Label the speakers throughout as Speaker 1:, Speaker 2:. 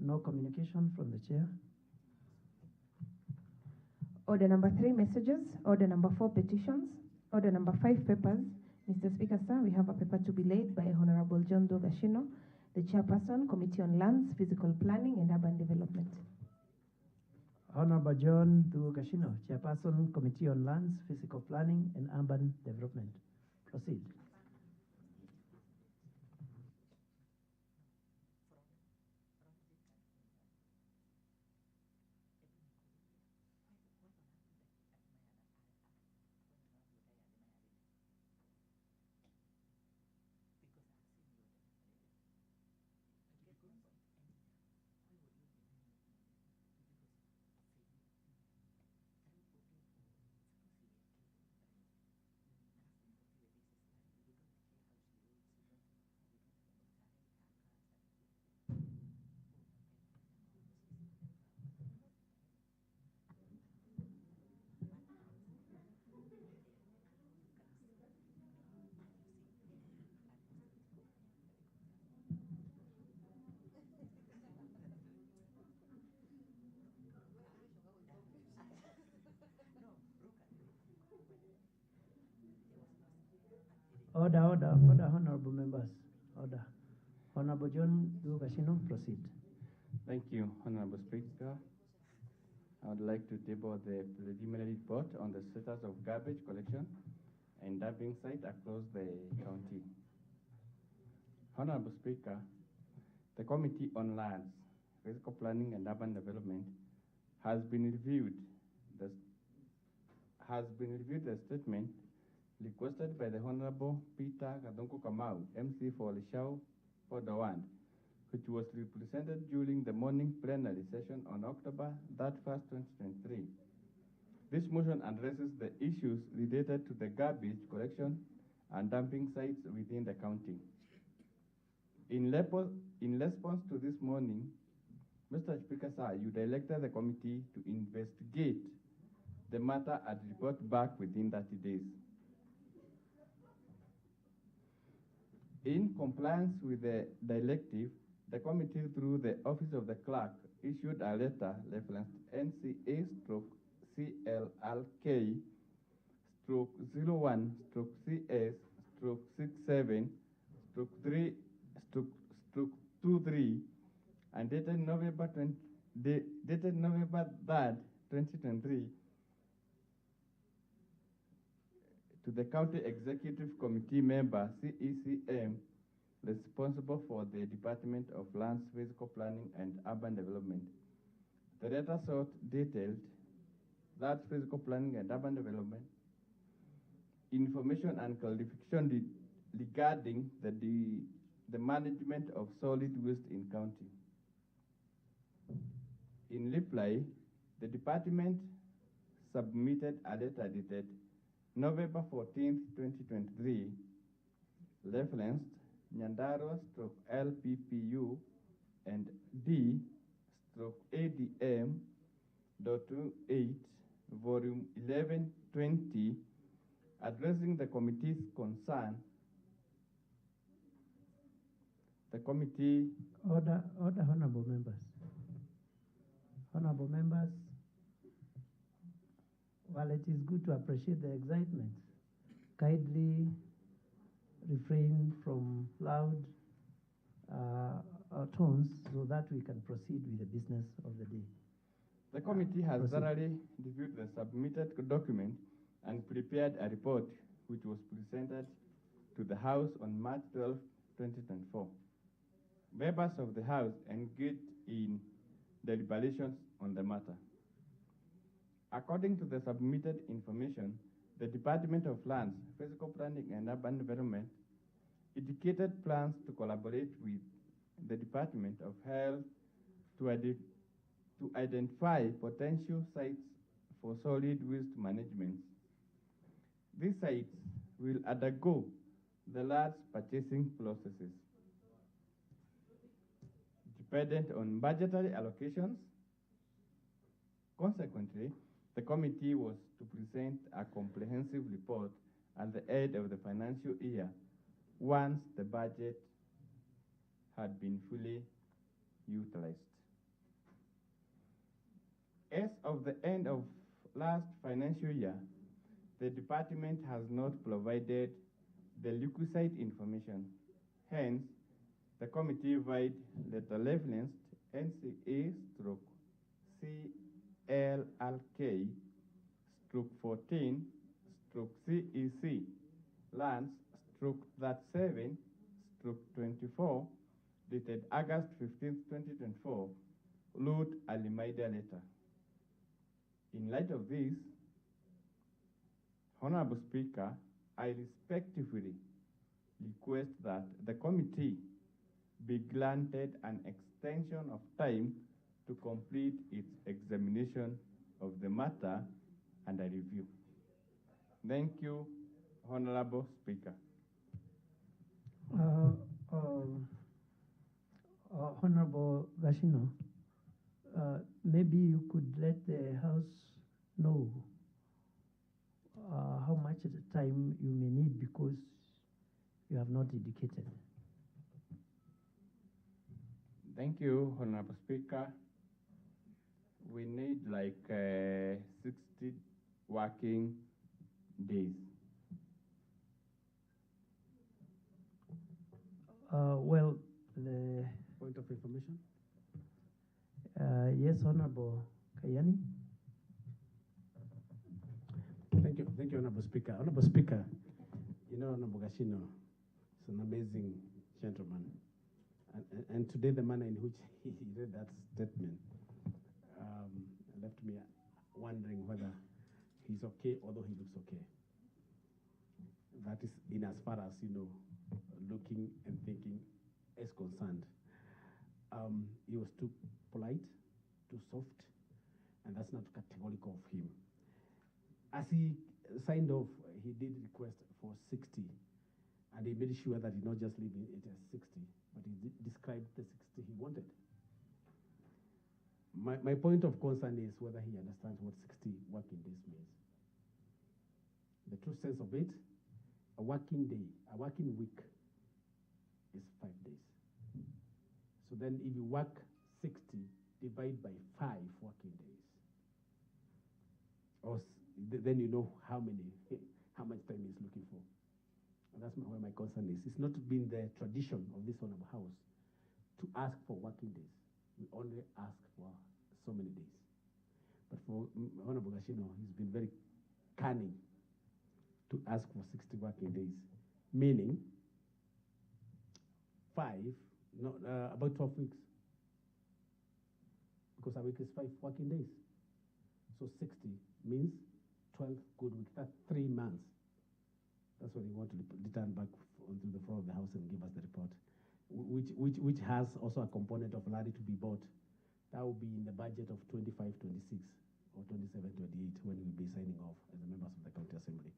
Speaker 1: No communication from the chair.
Speaker 2: Order number 3, messages. Order number 4, petitions. Order number 5, papers. Mr. Speaker, sir, we have a paper to be laid by Honorable John Dogashino, the Chairperson, Committee on Lands, Physical Planning and Urban Development.
Speaker 1: Honorable John Dugashino, Chairperson, Committee on Lands, Physical Planning and Urban Development. Proceed. Order, honorable members. Order. Honorable John Dugashino, proceed.
Speaker 3: Thank you, Honorable Speaker. I would like to table the preliminary report on the status of garbage collection and dumping site across the county. Honorable Speaker, the Committee on Lands, Physical Planning and Urban Development has been reviewed the statement requested by the Honorable Peter Kadonko Kamau, MC for Lishau Podawand, which was represented during the morning plenary session on October 31st, 2023. This motion addresses the issues related to the garbage collection and dumping sites within the county. In response to this morning, Mr. Speaker, sir, you directed the committee to investigate the matter and report back within 30 days. In compliance with the directive, the committee, through the Office of the Clerk, issued a letter referenced NCA/CLRK/01/CS/67/3/23 and dated November 3rd, 2023 to the County Executive Committee member, CECM, responsible for the Department of Lands, Physical Planning and Urban Development. The letter sought detailed Lands, Physical Planning and Urban Development information and clarification regarding the management of solid waste in county. In reply, the department submitted a letter dated November 14th, 2023, referenced Nyandarua /LPPU and D/ADM.28, volume 1120, addressing the committee's concern. The committee...
Speaker 1: Order, honorable members. Honorable members, while it is good to appreciate the excitement, kindly refrain from loud tones so that we can proceed with the business of the day.
Speaker 3: The committee has thoroughly reviewed the submitted document and prepared a report which was presented to the House on March 12, 2024. Members of the House engaged in deliberations on the matter. According to the submitted information, the Department of Lands, Physical Planning and Urban Development indicated plans to collaborate with the Department of Health to identify potential sites for solid waste management. These sites will undergo the large purchasing processes. Dependent on budgetary allocations, consequently, the committee was to present a comprehensive report at the end of the financial year once the budget had been fully utilized. As of the end of last financial year, the department has not provided the requisite information. Hence, the committee vide letter referenced NCA/CLRK/14/CEC lands /37/24 dated August 15, 2024, wrote a reminder letter. In light of this, Honorable Speaker, I respectfully request that the committee be granted an extension of time to complete its examination of the matter and a review. Thank you, Honorable Speaker.
Speaker 1: Honorable Gashino, maybe you could let the House know how much time you may need, because you have not indicated.
Speaker 3: Thank you, Honorable Speaker. We need like 60 working days.
Speaker 1: Well, the
Speaker 4: Point of information?
Speaker 1: yes, Honorable Kayani.
Speaker 4: Thank you, Honorable Speaker. Honorable Speaker, you know, Honorable Gashino is an amazing gentleman. And today, the manner in which he read that statement left me wondering whether he's okay, although he looks okay. That is in as far as, you know, looking and thinking is concerned. He was too polite, too soft, and that's not categorical of him. As he signed off, he did request for 60, and he made sure that he not just leave it as 60, but he described the 60 he wanted. My point of concern is whether he understands what 60 working days means. The true sense of it, a working day, a working week is 5 days. So then if you work 60, divide by 5 working days. Then you know how much time he's looking for. And that's where my concern is. It's not been the tradition of this Honorable House to ask for working days. We only ask for so many days. But for Honorable Gashino, he's been very cunning to ask for 60 working days, meaning 5, about 12 weeks. Because a week is 5 working days. So 60 means 12 good weeks. That's 3 months. That's what we want to return back onto the floor of the House and give us the report, which has also a component of land to be bought. That will be in the budget of 25-26 or 27-28 when we'll be signing off as the members of the County Assembly.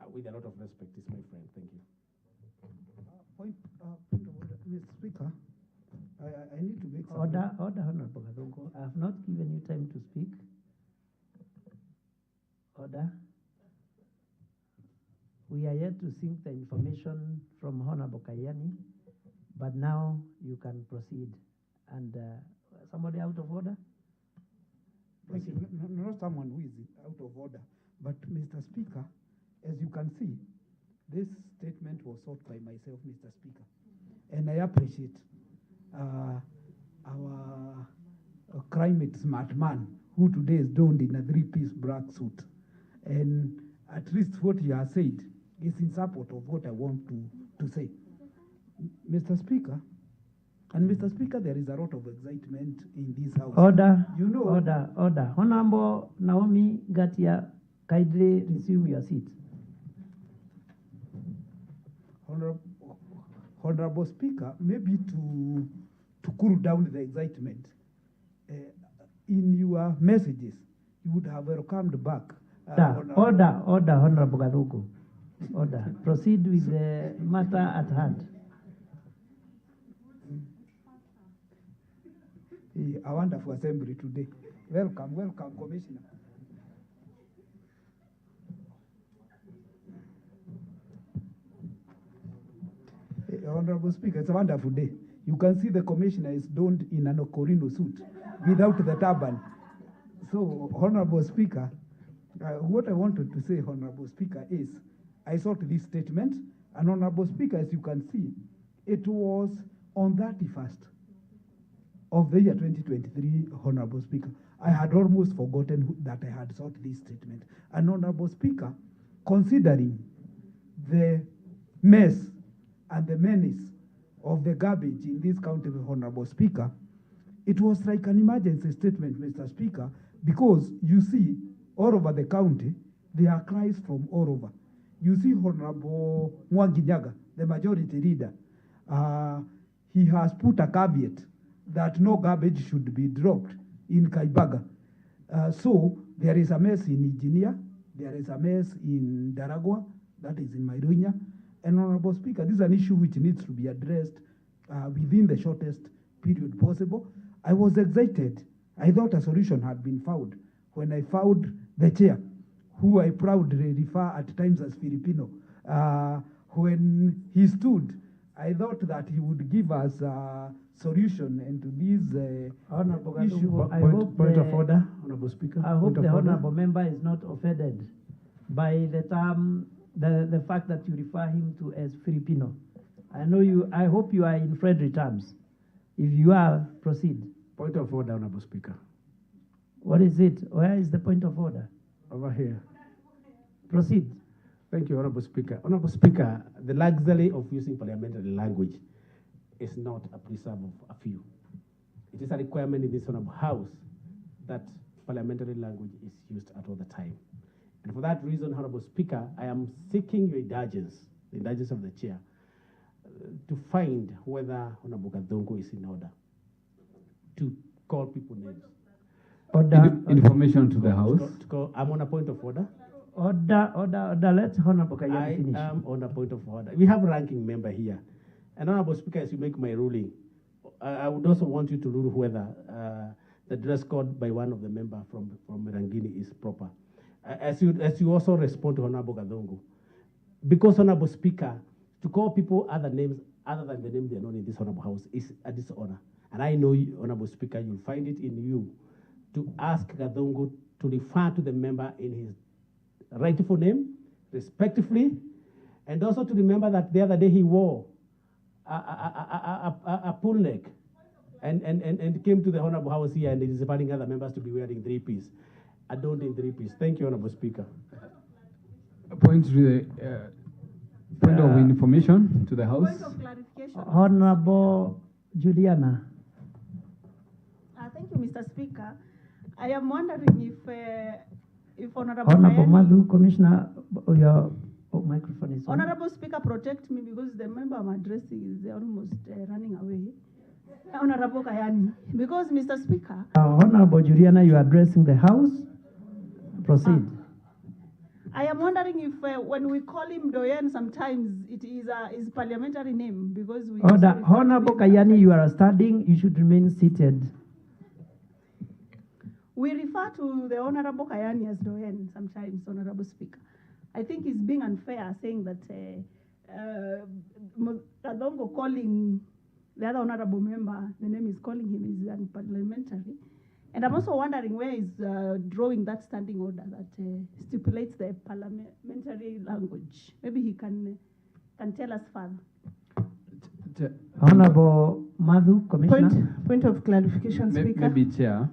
Speaker 4: With a lot of respect, is my friend. Thank you.
Speaker 5: Point of order, Mr. Speaker. I need to make some...
Speaker 1: Order, Honorable Gadongo. I have not given you time to speak. Order. We are yet to seek the information from Honorable Kayani, but now you can proceed. And somebody out of order?
Speaker 5: Thank you. Not someone who is out of order, but Mr. Speaker, as you can see, this statement was sought by myself, Mr. Speaker, and I appreciate our climate smart man who today is donned in a 3-piece black suit, and at least what he has said is in support of what I want to say. Mr. Speaker, and Mr. Speaker, there is a lot of excitement in this House.
Speaker 1: Order,
Speaker 5: you know,
Speaker 1: order. Honorable Naomi Gatia, kindly resume your seat.
Speaker 5: Honorable Speaker, maybe to cool down the excitement, in your messages, you would have welcomed back.
Speaker 1: Order, Honorable Gadugu. Order. Proceed with the matter at hand.
Speaker 5: A wonderful assembly today. Welcome, Commissioner. Honorable Speaker, it's a wonderful day. You can see the Commissioner is donned in an Ocorino suit without the turban. So, Honorable Speaker, what I wanted to say, Honorable Speaker, is I sought this statement, and Honorable Speaker, as you can see, it was on 31st of the year 2023, Honorable Speaker. I had almost forgotten that I had sought this statement. And Honorable Speaker, considering the mess and the menace of the garbage in this county, Honorable Speaker, it was like an emergency statement, Mr. Speaker, because you see, all over the county, there are cries from all over. You see Honorable Mwanginyaga, the majority leader, he has put a caveat that no garbage should be dropped in Kaibaga. So there is a mess in Engineer, there is a mess in Daragwa, that is in Mairunya. And Honorable Speaker, this is an issue which needs to be addressed within the shortest period possible. I was excited. I thought a solution had been found when I found the chair, who I proudly refer at times as Filipino. When he stood, I thought that he would give us a solution into this
Speaker 1: Honorable
Speaker 5: issue.
Speaker 4: Point of order, Honorable Speaker.
Speaker 1: I hope the Honorable Member is not offended by the term, the fact that you refer him to as Filipino. I hope you are in friendly terms. If you are, proceed.
Speaker 4: Point of order, Honorable Speaker.
Speaker 1: What is it? Where is the point of order?
Speaker 4: Over here.
Speaker 1: Proceed.
Speaker 4: Thank you, Honorable Speaker. Honorable Speaker, the luxury of using parliamentary language is not a preserve of a few. It is a requirement in this Honorable House that parliamentary language is used at all the time. And for that reason, Honorable Speaker, I am seeking your indulgence, the indulgence of the chair, to find whether Honorable Gadongo is in order to call people names.
Speaker 1: Order.
Speaker 6: Information to the House.
Speaker 4: I'm on a point of order.
Speaker 1: Order. Let Honorable Kayani finish.
Speaker 4: I am on a point of order. We have a ranking member here. And Honorable Speaker, as you make my ruling, I would also want you to rule whether the dress code by one of the members from Merangini is proper. As you also respond to Honorable Gadongo, because Honorable Speaker, to call people other names other than the name they are known in this Honorable House is a dishonor. And I know, Honorable Speaker, you'll find it in you to ask Gadongo to refer to the member in his rightful name, respectively, and also to remember that the other day he wore a pull neck and came to the Honorable House here and is inviting other members to be wearing three-piece. I don't need three-piece. Thank you, Honorable Speaker.
Speaker 6: Point of information to the House.
Speaker 2: Point of clarification.
Speaker 1: Honorable Juliana.
Speaker 7: Thank you, Mr. Speaker. I am wondering if Honorable
Speaker 1: Honorable
Speaker 7: Mayani,
Speaker 1: Madhu, Commissioner, your microphone is on.
Speaker 7: Honorable Speaker, protect me because the member I'm addressing is almost running away. Honorable Kayani, because Mr. Speaker.
Speaker 1: Honorable Juliana, you are addressing the House. Proceed.
Speaker 7: I am wondering if when we call him Doyen, sometimes it is his parliamentary name because we.
Speaker 1: Order. Honorable Kayani, you are standing. You should remain seated.
Speaker 7: We refer to the Honorable Kayani as Doyen sometimes, Honorable Speaker. I think it's being unfair saying that Gadongo calling the other honorable member, the name is calling him is unparliamentary. And I'm also wondering where is drawing that standing order that stipulates the parliamentary language. Maybe he can tell us further.
Speaker 1: Honorable Madhu, Commissioner.
Speaker 2: Point of clarification, Speaker.
Speaker 6: Maybe Chair,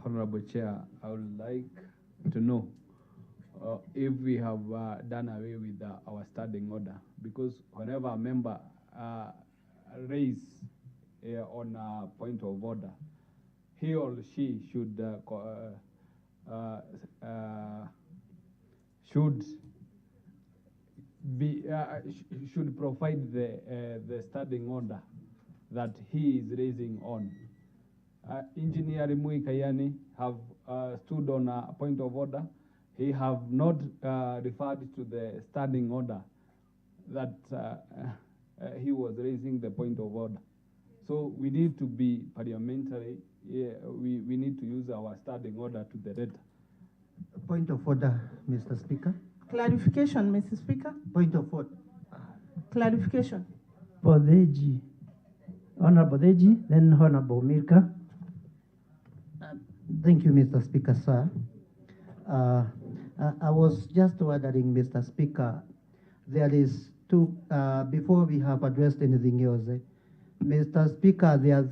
Speaker 6: Honorable Chair, I would like to know if we have done away with our standing order, because whenever a member raise on a point of order, he or she should provide the standing order that he is raising on. Engineer Mui Kayani have stood on a point of order. He have not referred to the standing order that he was raising the point of order. So we need to be parliamentary. Yeah, we need to use our standing order to the letter.
Speaker 8: Point of order, Mr. Speaker.
Speaker 2: Clarification, Mr. Speaker.
Speaker 8: Point of order.
Speaker 2: Clarification.
Speaker 1: Bodeji. Honorable Bodeji, then Honorable Mirka.
Speaker 8: Thank you, Mr. Speaker, sir. I was just wondering, Mr. Speaker, there is two, before we have addressed anything else, Mr. Speaker, there are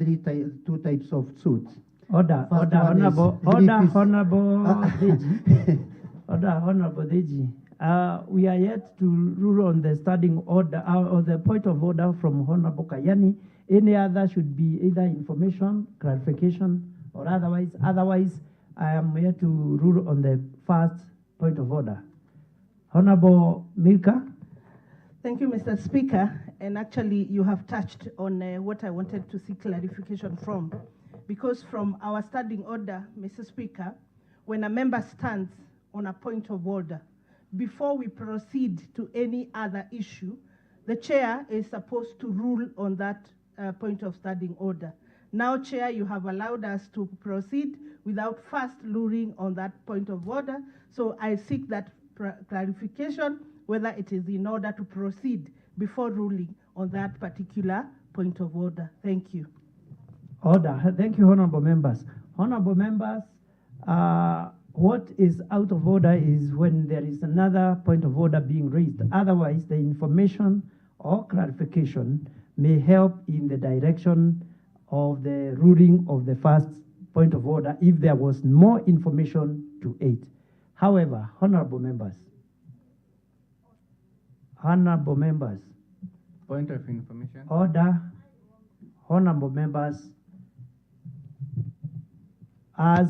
Speaker 8: two types of suits.
Speaker 1: Order,
Speaker 8: First
Speaker 1: order,
Speaker 8: one is
Speaker 1: honorable, order,
Speaker 8: three-piece-
Speaker 1: honorable Deji. Order, honorable Deji. We are yet to rule on the standing order, or the point of order from Honorable Kayani. Any other should be either information, clarification, or otherwise. Otherwise, I am here to rule on the first point of order. Honorable Milka.
Speaker 7: Thank you, Mr. Speaker. And actually, you have touched on what I wanted to seek clarification from. Because from our standing order, Mr. Speaker, when a member stands on a point of order, before we proceed to any other issue, the chair is supposed to rule on that point of standing order. Now, Chair, you have allowed us to proceed without first ruling on that point of order. So I seek that clarification, whether it is in order to proceed before ruling on that particular point of order. Thank you.
Speaker 1: Order. Thank you, honorable members. Honorable members, what is out of order is when there is another point of order being raised. Otherwise, the information or clarification may help in the direction of the ruling of the first point of order if there was more information to aid. However, honorable members,
Speaker 3: Point of information.
Speaker 1: order, honorable members, as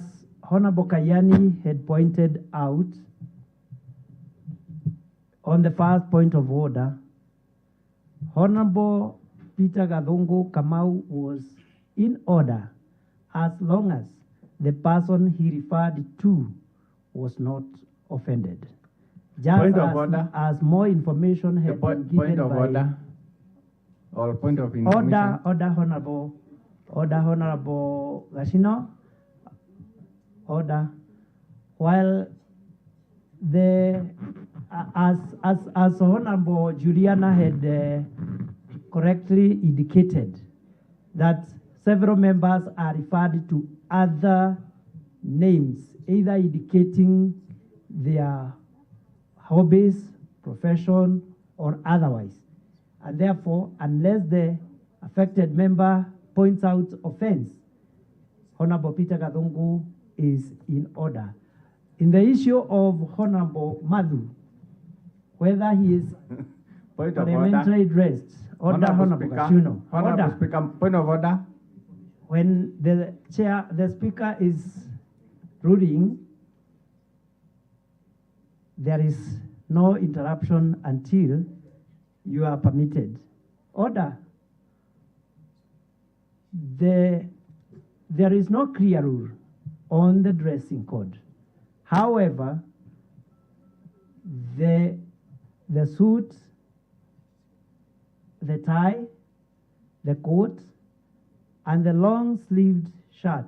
Speaker 1: Honorable Kayani had pointed out on the first point of order, Honorable Peter Gadongo Kamau was in order as long as the person he referred to was not offended. Just
Speaker 3: Point of order.
Speaker 1: as more information had been given
Speaker 3: Point of
Speaker 1: by
Speaker 3: order. Or point of information.
Speaker 1: Order, Honorable Gashino. Order. While the as Honorable Juliana had correctly indicated that several members are referred to other names, either indicating their hobbies, profession, or otherwise. And therefore, unless the affected member points out offense, Honorable Peter Gadongo is in order. In the issue of Honorable Madhu, whether he is
Speaker 3: Point of
Speaker 1: parliamentary
Speaker 3: order.
Speaker 1: dressed, order, Honorable Gashuno.
Speaker 3: Honorable
Speaker 1: Order.
Speaker 3: Speaker, point of order.
Speaker 1: When the speaker is ruling, there is no interruption until you are permitted. Order. There is no clear rule on the dressing code. However, the suit, the tie, the coat, and the long-sleeved shirt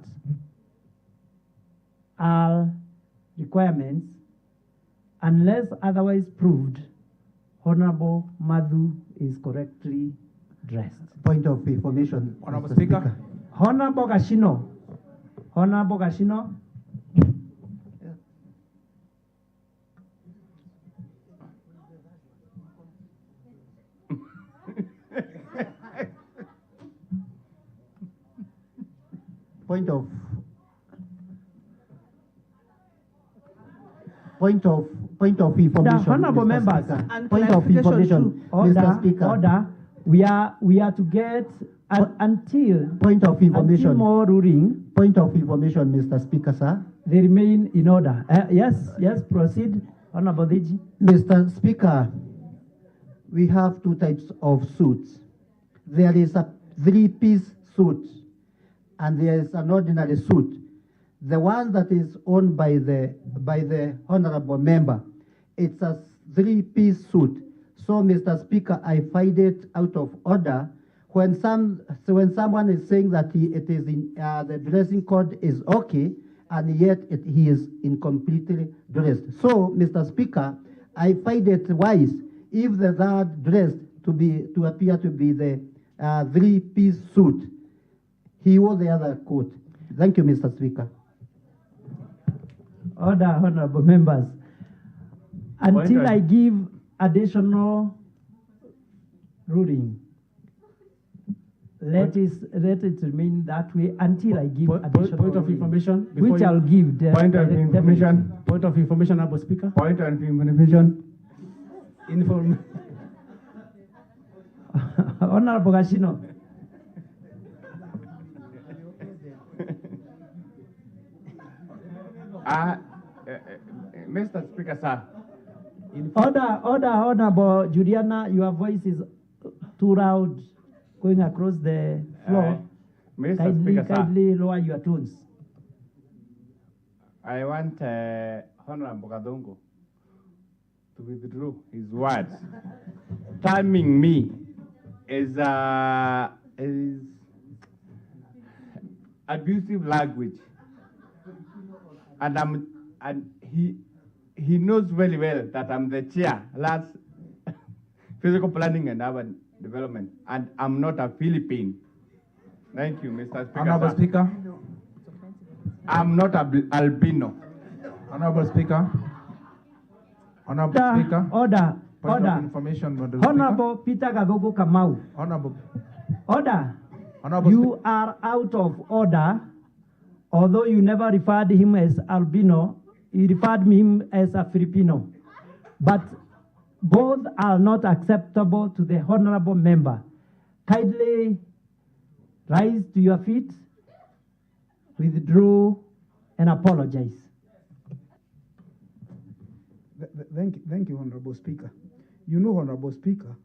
Speaker 1: are requirements unless otherwise proved. Honorable Madhu is correctly dressed.
Speaker 8: Point of information.
Speaker 3: Honorable
Speaker 8: Mr.
Speaker 3: Speaker.
Speaker 1: Honorable Gashino. Honorable Gashino.
Speaker 8: Point of information.
Speaker 1: The honorable
Speaker 8: Mr.
Speaker 1: members.
Speaker 8: Speaker.
Speaker 7: And
Speaker 8: Point of
Speaker 7: clarification
Speaker 8: information,
Speaker 7: too.
Speaker 1: Order,
Speaker 8: Mr. Speaker.
Speaker 1: order. We are to get until
Speaker 8: Point of
Speaker 1: until
Speaker 8: information.
Speaker 1: more ruling.
Speaker 8: Point of information, Mr. Speaker, sir.
Speaker 1: They remain in order. Yes, proceed, Honorable Deji.
Speaker 8: Mr. Speaker, we have two types of suits. There is a three-piece suit, and there is an ordinary suit. The one that is owned by the honorable member, it's a three-piece suit. So, Mr. Speaker, I find it out of order when someone is saying that it is in the dressing code is okay, and yet he is incompletely dressed. So, Mr. Speaker, I find it wise if the third dressed to appear to be the three-piece suit, he wore the other coat. Thank you, Mr. Speaker.
Speaker 1: Order, honorable members. Until
Speaker 3: Point
Speaker 1: I give additional ruling, let it remain that way until I give additional
Speaker 4: Point of
Speaker 1: ruling,
Speaker 4: information.
Speaker 1: which I'll give.
Speaker 3: Point of information.
Speaker 4: Point of information, Honorable Speaker.
Speaker 3: Point of information.
Speaker 1: Honorable Gashino.
Speaker 3: Mr. Speaker, sir.
Speaker 1: Honorable Juliana, your voice is too loud going across the floor.
Speaker 3: Mr. Speaker, sir.
Speaker 1: Kindly lower your tones.
Speaker 3: I want Honorable Kadongo to withdraw his words, terming me as abusive language, and he knows very well that I'm the chair last physical planning and urban development, and I'm not a Philippine. Thank you, Mr. Speaker.
Speaker 9: Honorable
Speaker 3: sir.
Speaker 9: Speaker.
Speaker 3: I'm not albino.
Speaker 9: Honorable Speaker. Honorable Speaker.
Speaker 1: Order.
Speaker 9: Point
Speaker 1: Order.
Speaker 9: of information, Honorable
Speaker 1: Honorable Peter Gagogo Kamau.
Speaker 9: Honorable.
Speaker 1: Order.
Speaker 9: Honorable
Speaker 1: You are out of order. Although you never referred him as albino, you referred him as a Filipino. But both are not acceptable to the honorable member. Kindly rise to your feet, withdraw, and apologize.
Speaker 5: Thank you, Honorable Speaker. You know, Honorable Speaker,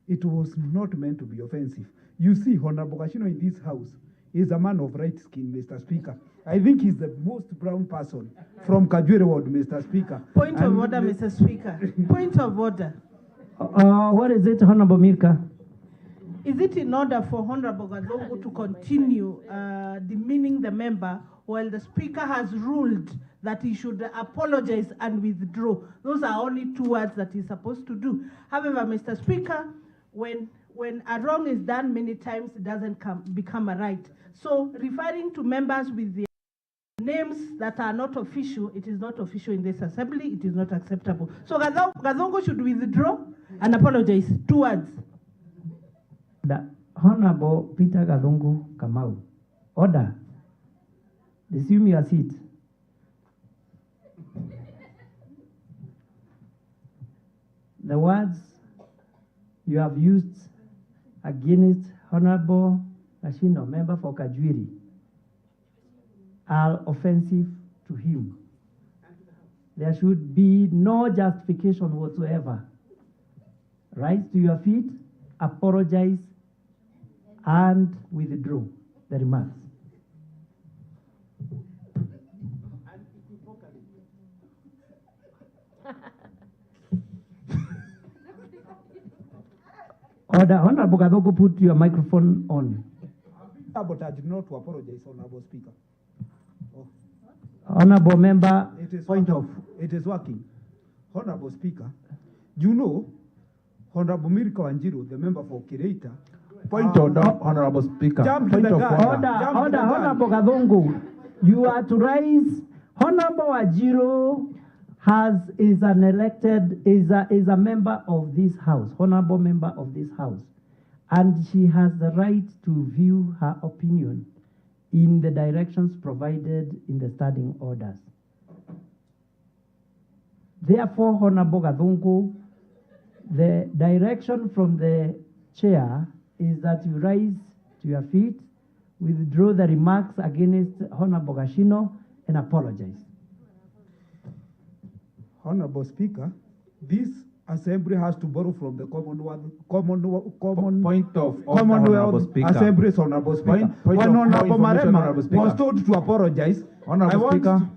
Speaker 5: it was not meant to be offensive. You see, Honorable Gashino in this house is a man of right skin, Mr. Speaker. I think he's the most brown person from Kajwiri Ward, Mr. Speaker.
Speaker 10: Point of order, Mr. Speaker. Point of order.
Speaker 1: What is it, Honorable Milka?
Speaker 10: Is it in order for Honorable Gazongo to continue demeaning the member while the Speaker has ruled that he should apologize and withdraw? Those are only 2 words that he's supposed to do. However, Mr. Speaker, when a wrong is done many times, it doesn't become a right. So referring to members with the names that are not official, it is not official in this assembly, it is not acceptable. So Gazongo should withdraw and apologize. 2 words.
Speaker 1: The Honorable Peter Gazongo Kamau. Order. Resume your seat. The words you have used against Honorable Gashino, member for Kajwiri, are offensive to him. There should be no justification whatsoever. Rise to your feet, apologize, and withdraw the remarks. Order. Honorable Gadogo, put your microphone on.
Speaker 5: But I did not to apologize, Honorable Speaker.
Speaker 1: Honorable member.
Speaker 5: It is It is working. Honorable Speaker, you know, Honorable Mirka Wanjiru, the member for Kireita.
Speaker 9: Point order, Honorable Speaker.
Speaker 5: Point of
Speaker 1: Order, Honorable Gadongo. You are to rise. Honorable Wanjiru is a member of this house, honorable member of this house, and she has the right to view her opinion in the directions provided in the standing orders. Therefore, Honorable Gadongo, the direction from the chair is that you rise to your feet, withdraw the remarks against Honorable Gashino, and apologize.
Speaker 5: Honorable Speaker, this assembly has to borrow from the Commonwealth Assemblies, Honorable Speaker. When Honorable Marema was told to apologize,
Speaker 9: Honorable Speaker.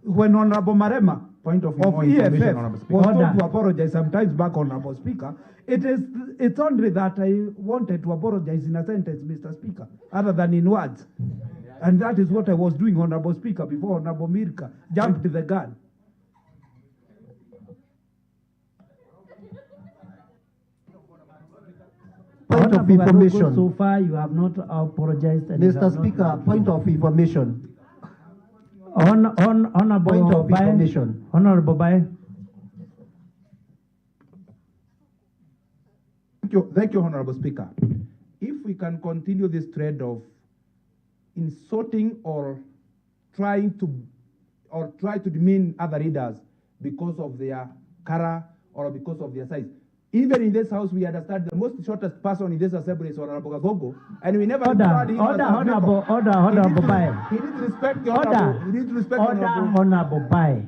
Speaker 5: When Honorable Marema
Speaker 9: Point of
Speaker 5: EFF
Speaker 9: Honorable Speaker.
Speaker 5: was told to apologize sometimes back, Honorable Speaker, it's only that I wanted to apologize in a sentence, Mr. Speaker, other than in words. And that is what I was doing, Honorable Speaker, before Honorable Mirka jumped the gun.
Speaker 8: Point of information.
Speaker 1: So far, you have not apologized. And
Speaker 8: Mr. Speaker, point of information.
Speaker 1: Honorable
Speaker 8: Point of
Speaker 1: Bai.
Speaker 8: information.
Speaker 1: Honorable Bai.
Speaker 9: Thank you, Honorable Speaker. If we can continue this thread of insulting or try to demean other leaders because of their color or because of their size. Even in this house, we understand the most shortest person in this assembly is Honorable Gagogo, and we never heard him
Speaker 1: Honorable Bai.
Speaker 9: He needs to respect the honorable. He needs to respect the honorable.
Speaker 1: Honorable Bai.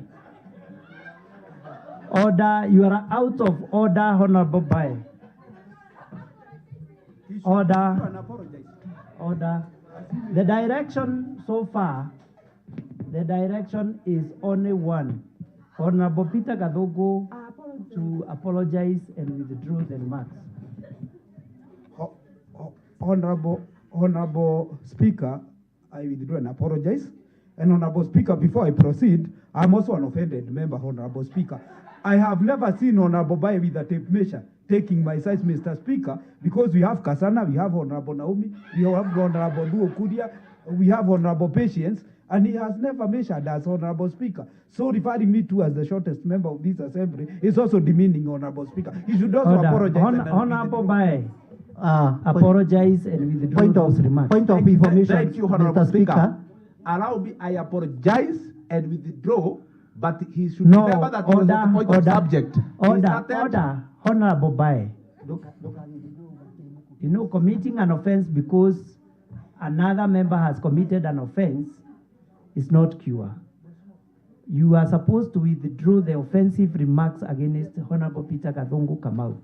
Speaker 1: Order, you are out of order, Honorable Bai. Order. Order. The direction so far, the direction is only one. Honorable Peter Gadogo to apologize and withdraw the remarks.
Speaker 5: Honorable Speaker, I withdraw and apologize. And Honorable Speaker, before I proceed, I'm also an offended member, Honorable Speaker. I have never seen Honorable Bai with a tape measure taking my size, Mr. Speaker, because we have Kasana, we have Honorable Naomi, we have Honorable Duo Kudia, we have Honorable Patience, and he has never measured as Honorable Speaker. So referring me to as the shortest member of this assembly is also demeaning Honorable Speaker. He should also apologize.
Speaker 1: Honorable Bai, apologize and withdraw those remarks.
Speaker 8: Point of information,
Speaker 9: Thank you, Honorable
Speaker 8: Mr.
Speaker 9: Speaker. Allow me, I apologize and withdraw, but he should
Speaker 1: No,
Speaker 9: remember that he was on the point of subject.
Speaker 1: Order, Honorable Bai. You know, committing an offense because another member has committed an offense is not cure. You are supposed to withdraw the offensive remarks against Honorable Peter Kadongo Kamau.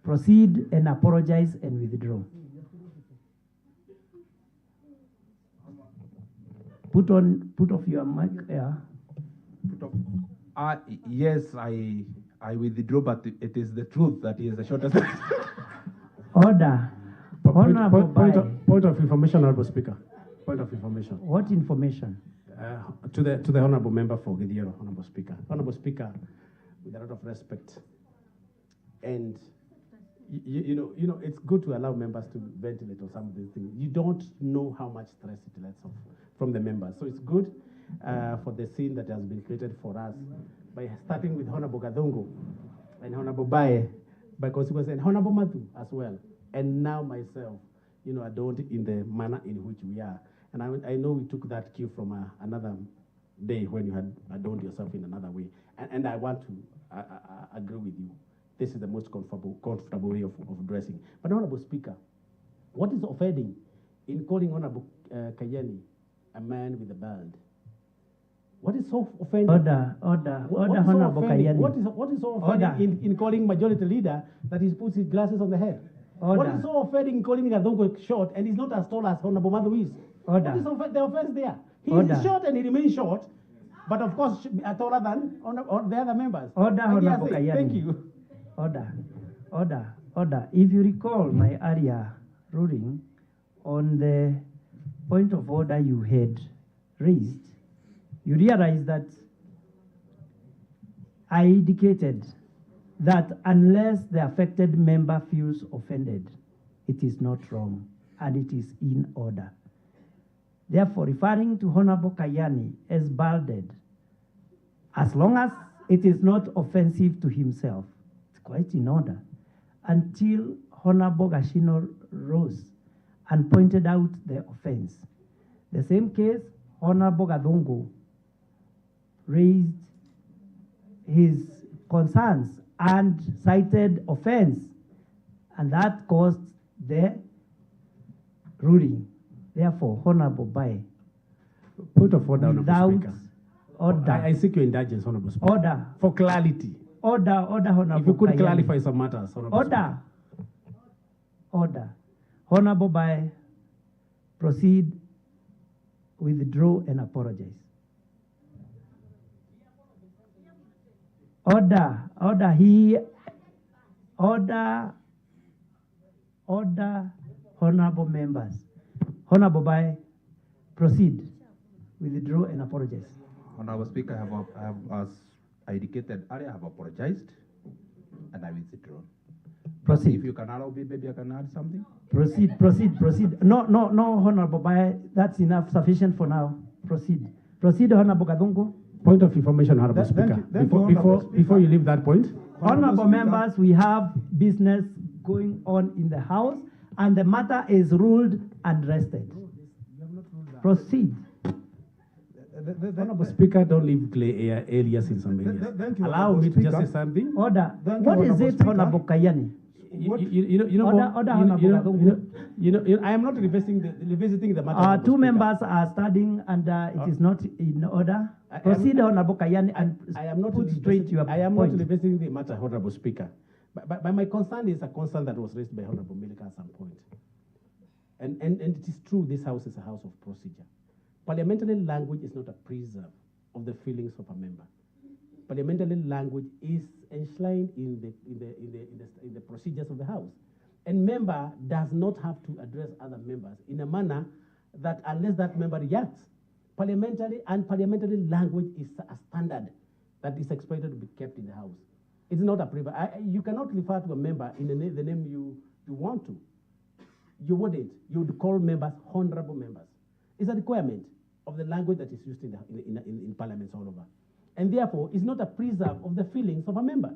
Speaker 1: Proceed and apologize and withdraw. Put off your mic. Yeah.
Speaker 9: Yes, I withdraw, but it is the truth that he is the shortest.
Speaker 1: Order. Honorable
Speaker 4: Point of information, Honorable Speaker. Point of information.
Speaker 1: What information?
Speaker 4: To the honorable member for Gideon, Honorable Speaker. Honorable Speaker, with a lot of respect, and you know, it's good to allow members to ventilate on some of these things. You don't know how much stress it lets off from the members, so it's good for the scene that has been created for us by starting with Honorable Gadongo and Honorable Bae, by consequence, and Honorable Mathu as well, and now myself, you know, adorned in the manner in which we are. And I know we took that cue from another day when you had adorned yourself in another way. And I want to agree with you. This is the most comfortable way of dressing. But Honorable Speaker, what is offending in calling Honorable Kayani a man with a bald? What is so offending?
Speaker 1: Order, Honorable Kayani.
Speaker 4: What is so offending in calling majority leader that he puts his glasses on the head?
Speaker 1: Order.
Speaker 4: What is so offending in calling Gadongo short and he's not as tall as Honorable Mother is?
Speaker 1: Order.
Speaker 4: What is the offense there? He
Speaker 1: Order.
Speaker 4: is short and he remains short, but of course should be taller than the other members.
Speaker 1: Order, Honorable Kayani.
Speaker 4: Thank you.
Speaker 1: Order. If you recall my earlier ruling on the point of order you had raised, you realize that I indicated that unless the affected member feels offended, it is not wrong and it is in order. Therefore, referring to Honorable Kayani as balded, as long as it is not offensive to himself, it's quite in order, until Honorable Gashino rose and pointed out the offense. The same case, Honorable Gadongo raised his concerns and cited offense, and that caused the ruling. Therefore, Honorable Bai,
Speaker 4: Point of order,
Speaker 1: without
Speaker 4: Honorable Speaker.
Speaker 1: order.
Speaker 4: I seek your indulgence, Honorable Speaker.
Speaker 1: Order.
Speaker 4: For clarity.
Speaker 1: Order, Honorable
Speaker 4: If you could
Speaker 1: Kayani.
Speaker 4: clarify some matters, Honorable
Speaker 1: Order. Order. Honorable Bai, proceed, withdraw, and apologize. Order. Order, honorable members. Honorable Bai, proceed, withdraw, and apologize.
Speaker 9: Honorable Speaker, I have, as I indicated earlier, I have apologized and I withdraw.
Speaker 1: Proceed.
Speaker 9: If you can allow me, maybe I can add something.
Speaker 1: Proceed. No, Honorable Bai, that's enough, sufficient for now. Proceed. Proceed, Honorable Kadungu.
Speaker 4: Point of information, Honorable Speaker. Before you leave that point.
Speaker 1: Honorable members, we have business going on in the House, and the matter is ruled and rested. Proceed.
Speaker 4: Honorable Speaker, don't leave gray areas in some areas. Allow me to just say something.
Speaker 1: Order. What is it, Honorable Kayani?
Speaker 4: I am not revisiting the matter.
Speaker 1: Two members are studying, and it is not in order. Proceed, Honorable Kayani, and
Speaker 4: I am not
Speaker 1: put straight your
Speaker 4: I am
Speaker 1: point.
Speaker 4: not revisiting the matter, Honorable Speaker. But my concern is a concern that was raised by Honorable Milika at some point. And it is true, this House is a house of procedure. Parliamentary language is not a preserve of the feelings of a member. Parliamentary language is enshrined in the procedures of the House. And member does not have to address other members in a manner that, unless that member reacts, parliamentary language is a standard that is expected to be kept in the House. It's not a privilege. You cannot refer to a member in the name you want to. You wouldn't. You would call members honorable members. It's a requirement of the language that is used in parliaments all over. And therefore, it's not a preserve of the feelings of a member.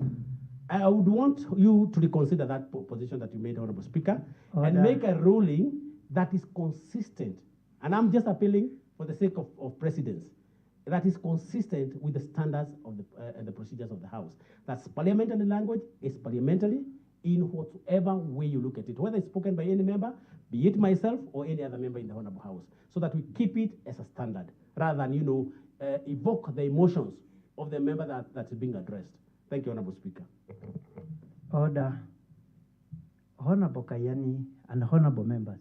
Speaker 4: I would want you to reconsider that position that you made, Honorable Speaker, and make a ruling that is consistent. And I'm just appealing for the sake of precedence, that is consistent with the standards of the procedures of the House. That's parliamentary language is parliamentary in whatever way you look at it, whether it's spoken by any member, be it myself or any other member in the Honorable House, so that we keep it as a standard, rather than, evoke the emotions of the member that's being addressed. Thank you, Honorable Speaker.
Speaker 1: Order. Honorable Kayani and honorable members.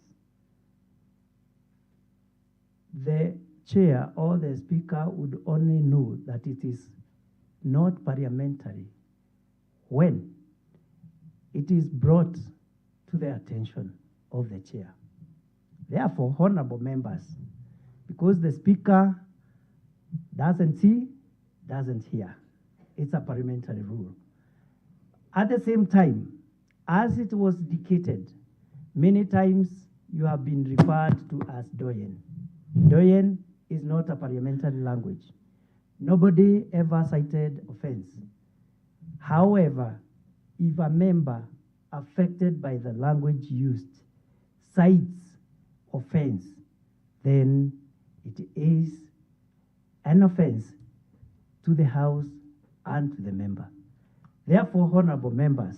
Speaker 1: The chair or the speaker would only know that it is not parliamentary when it is brought to the attention of the chair. Therefore, honorable members, because the speaker doesn't see, doesn't hear, it's a parliamentary rule. At the same time, as it was indicated, many times you have been referred to as doyen. Doyen is not a parliamentary language. Nobody ever cited offense. However, if a member affected by the language used cites offense, then it is an offense to the House and to the member. Therefore, honorable members,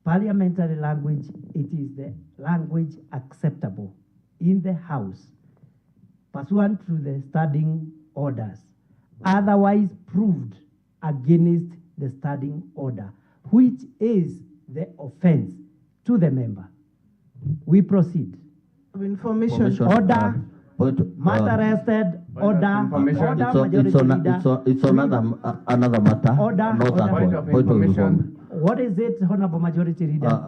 Speaker 1: parliamentary language, it is the language acceptable in the House pursuant to the standing orders, otherwise proved against the standing order, which is the offense to the member. We proceed.
Speaker 10: Information.
Speaker 1: Order. Matter rested. Order.
Speaker 11: It's another matter.
Speaker 1: Order.
Speaker 11: Not a point of information.
Speaker 1: What is it, Honorable Majority Leader?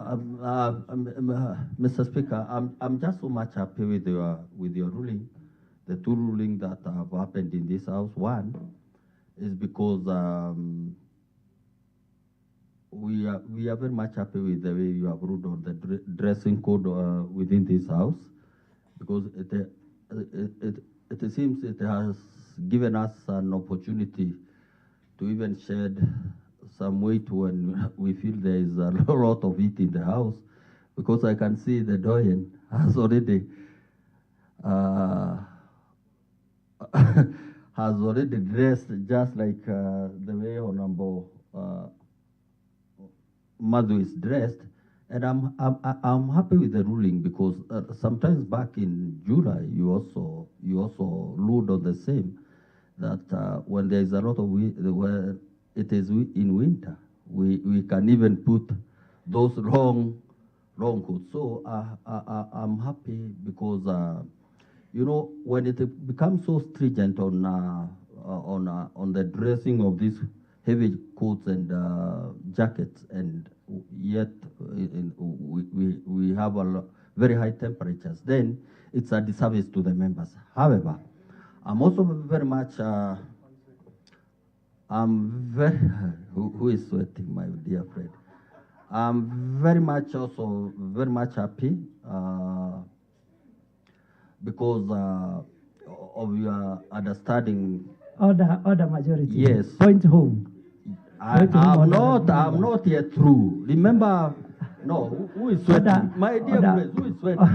Speaker 11: Mr. Speaker, I'm just so much happy with your ruling. The two rulings that have happened in this House. One is because we are very much happy with the way you have ruled on the dressing code within this House, because it seems it has given us an opportunity to even shed some weight when we feel there is a lot of it in the House, because I can see the doyen has already has already dressed just like the way Honorable Madhu is dressed, and I'm happy with the ruling, because sometimes back in July you also ruled on the same, that when there is a lot of where it is in winter, we can even put those long coats. So I'm happy, because when it becomes so stringent on the dressing of these heavy coats and jackets, and yet we have very high temperatures, then it's a disservice to the members. However, I'm also very much who is sweating, my dear friend? I'm very much happy because of your understanding.
Speaker 1: Order majority.
Speaker 11: Yes.
Speaker 1: Point home.
Speaker 11: I'm not yet through. Remember, no, who is sweating? My dear friends, who is sweating?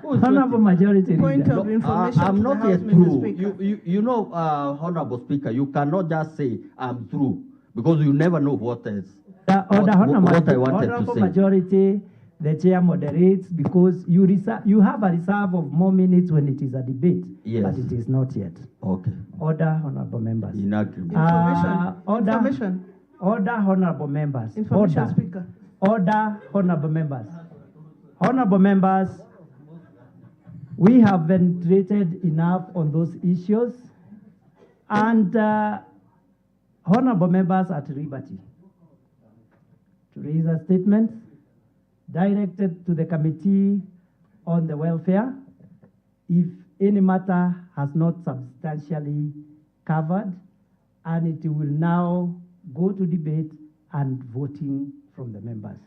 Speaker 11: Who is
Speaker 1: Honorable
Speaker 11: sweating?
Speaker 1: Majority
Speaker 10: Point
Speaker 1: Leader.
Speaker 10: of information
Speaker 11: I'm
Speaker 10: to
Speaker 11: not
Speaker 10: the
Speaker 11: yet
Speaker 10: House,
Speaker 11: through.
Speaker 10: Mr. Speaker.
Speaker 11: You know, Honorable Speaker, you cannot just say I'm through because you never know what else. What I wanted to
Speaker 1: Honorable
Speaker 11: say.
Speaker 1: Majority, the chair moderates because you have a reserve of more minutes when it is a debate,
Speaker 11: Yes.
Speaker 1: but it is not yet.
Speaker 11: Okay.
Speaker 1: Order, honorable members.
Speaker 11: In agreement.
Speaker 1: Order,
Speaker 10: Information.
Speaker 1: Order, honorable members.
Speaker 10: Information,
Speaker 1: Order.
Speaker 10: Speaker.
Speaker 1: Order, honorable members. Honorable members, we have venerated enough on those issues, and honorable members at liberty to raise a statement directed to the Committee on the Welfare if any matter has not substantially covered, and it will now go to debate and voting from the members.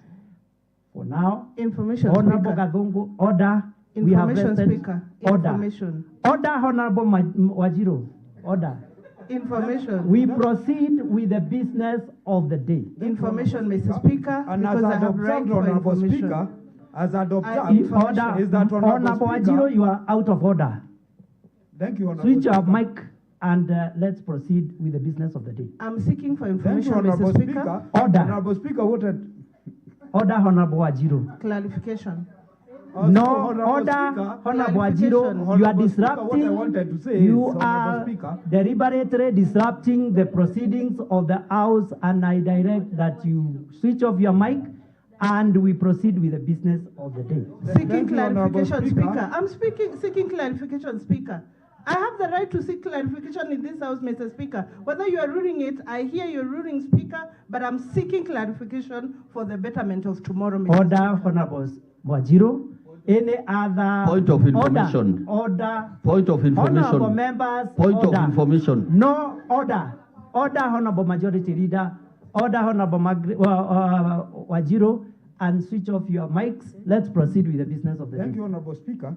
Speaker 1: For now,
Speaker 10: Information,
Speaker 1: Honorable
Speaker 10: Speaker.
Speaker 1: Gathungu, order. We have
Speaker 10: Information,
Speaker 1: vested
Speaker 10: Speaker.
Speaker 1: order.
Speaker 10: Information.
Speaker 1: Order, Honorable Wajiro. Order.
Speaker 10: Information.
Speaker 1: We proceed with the business of the day.
Speaker 10: Information, Mr. Speaker,
Speaker 5: And
Speaker 10: because
Speaker 5: as
Speaker 10: I have right
Speaker 5: observed,
Speaker 10: for
Speaker 5: Honorable
Speaker 10: information.
Speaker 5: Speaker, as I'd
Speaker 10: I-
Speaker 5: observed,
Speaker 1: Order.
Speaker 5: is that
Speaker 1: Honorable Wajiro, you are out of order.
Speaker 5: Thank you, Honorable
Speaker 1: Switch your
Speaker 5: Speaker.
Speaker 1: mic and let's proceed with the business of the day.
Speaker 10: I'm seeking for
Speaker 5: Thank
Speaker 10: information,
Speaker 5: you, Honorable
Speaker 10: Mr. Speaker.
Speaker 5: Speaker.
Speaker 1: Order.
Speaker 5: Honorable Speaker, what a...
Speaker 1: Order, Honorable Wajiro.
Speaker 10: Clarification.
Speaker 1: No,
Speaker 5: Honorable
Speaker 1: order,
Speaker 5: Speaker,
Speaker 1: Honorable Wajiro,
Speaker 10: Clarification.
Speaker 1: you are
Speaker 5: Honorable Speaker, what I
Speaker 1: disrupting,
Speaker 5: wanted to say
Speaker 1: you
Speaker 5: is, Honorable
Speaker 1: are
Speaker 5: Speaker,
Speaker 1: deliberately disrupting the proceedings of the House, and I direct that you switch off your mic and we proceed with the business of the day.
Speaker 10: Seeking
Speaker 5: Thank you, Honorable
Speaker 10: clarification,
Speaker 5: Speaker.
Speaker 10: Speaker. I'm seeking clarification, Speaker. I have the right to seek clarification in this House, Mr. Speaker. Whether you are ruling it, I hear your ruling, Speaker, but I'm seeking clarification for the betterment of tomorrow, Mr.
Speaker 1: Order,
Speaker 10: Speaker.
Speaker 1: Honorable Wajiro. Any other
Speaker 11: Point of information.
Speaker 1: Order.
Speaker 11: Point of information.
Speaker 1: Honorable members.
Speaker 11: Point
Speaker 1: order.
Speaker 11: of information.
Speaker 1: No order. Order, Honorable Majority Leader. Order, Honorable Wajiro, and switch off your mics. Let's proceed with the business of the
Speaker 5: Thank
Speaker 1: day.
Speaker 5: you, Honorable Speaker.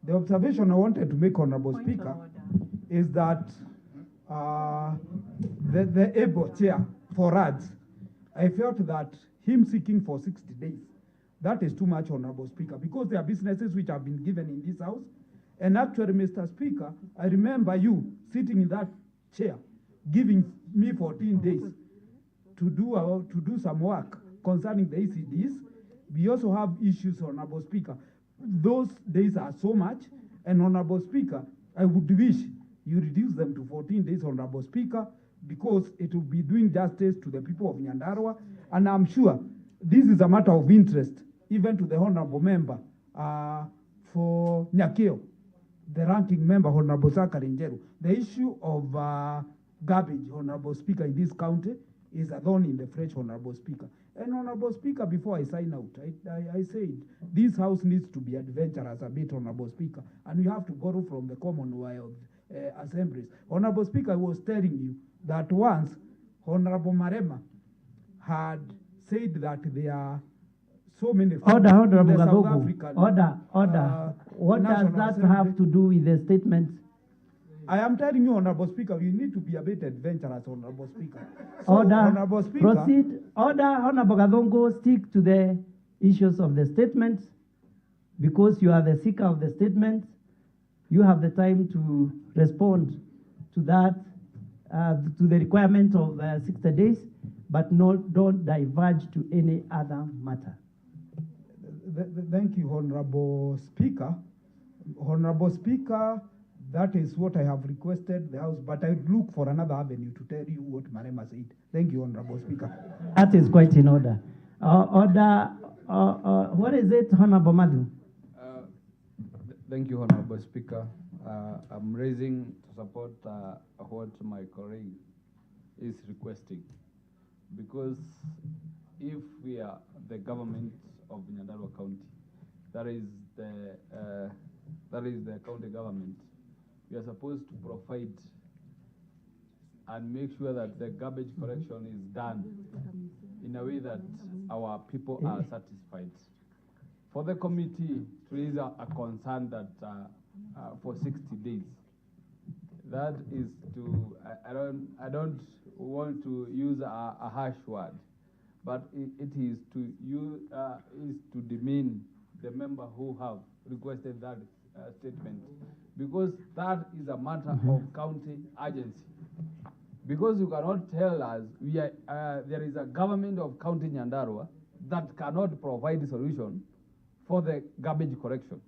Speaker 5: The observation I wanted to make, Honorable Speaker, is that the able chair for us, I felt that him seeking for 60 days, that is too much, Honorable Speaker, because there are businesses which have been given in this House. And actually, Mr. Speaker, I remember you sitting in that chair, giving me 14 days to do some work concerning the ECDs. We also have issues, Honorable Speaker. Those days are so much, and Honorable Speaker, I would wish you reduce them to 14 days, Honorable Speaker, because it will be doing justice to the people of Nyandarua, and I'm sure this is a matter of interest, even to the Honorable Member for Nyakeo, the ranking member, Honorable Zachary Njeru. The issue of garbage, Honorable Speaker, in this county is a thorn in the flesh, Honorable Speaker. And Honorable Speaker, before I sign out, I said this House needs to be adventurous a bit, Honorable Speaker, and we have to borrow from the Commonwealth assemblies. Honorable Speaker, I was telling you that once Honorable Marema had said that there are so many...
Speaker 1: Order, Honorable
Speaker 5: South
Speaker 1: Gagogo.
Speaker 5: African,
Speaker 1: Order. What does
Speaker 5: National
Speaker 1: that
Speaker 5: Assembly.
Speaker 1: have to do with the statement?
Speaker 5: I am telling you, Honorable Speaker, you need to be a bit adventurous, Honorable Speaker. So,
Speaker 1: Order.
Speaker 5: Honorable Speaker,
Speaker 1: Proceed. Order, Honorable Gathungu, stick to the issues of the statements. Because you are the seeker of the statements, you have the time to respond to that, to the requirement of 60 days, but don't diverge to any other matter.
Speaker 5: Thank you, Honorable Speaker. Honorable Speaker, that is what I have requested the House, but I look for another avenue to tell you what Marema said. Thank you, Honorable Speaker.
Speaker 1: That is quite in order. What is it, Honorable Madu?
Speaker 6: Thank you, Honorable Speaker. I'm raising to support what my colleague is requesting, because if we are the government of Nyandarua County, that is the county government, we are supposed to provide and make sure that the garbage collection is done in a way that our people are satisfied. For the committee to raise a concern that for 60 days. That is to, I don't want to use a harsh word, but it is to use, is to demean the member who have requested that statement, because that is a matter of county urgency. Because you cannot tell us there is a government of County Nyandarua that cannot provide a solution for the garbage collection.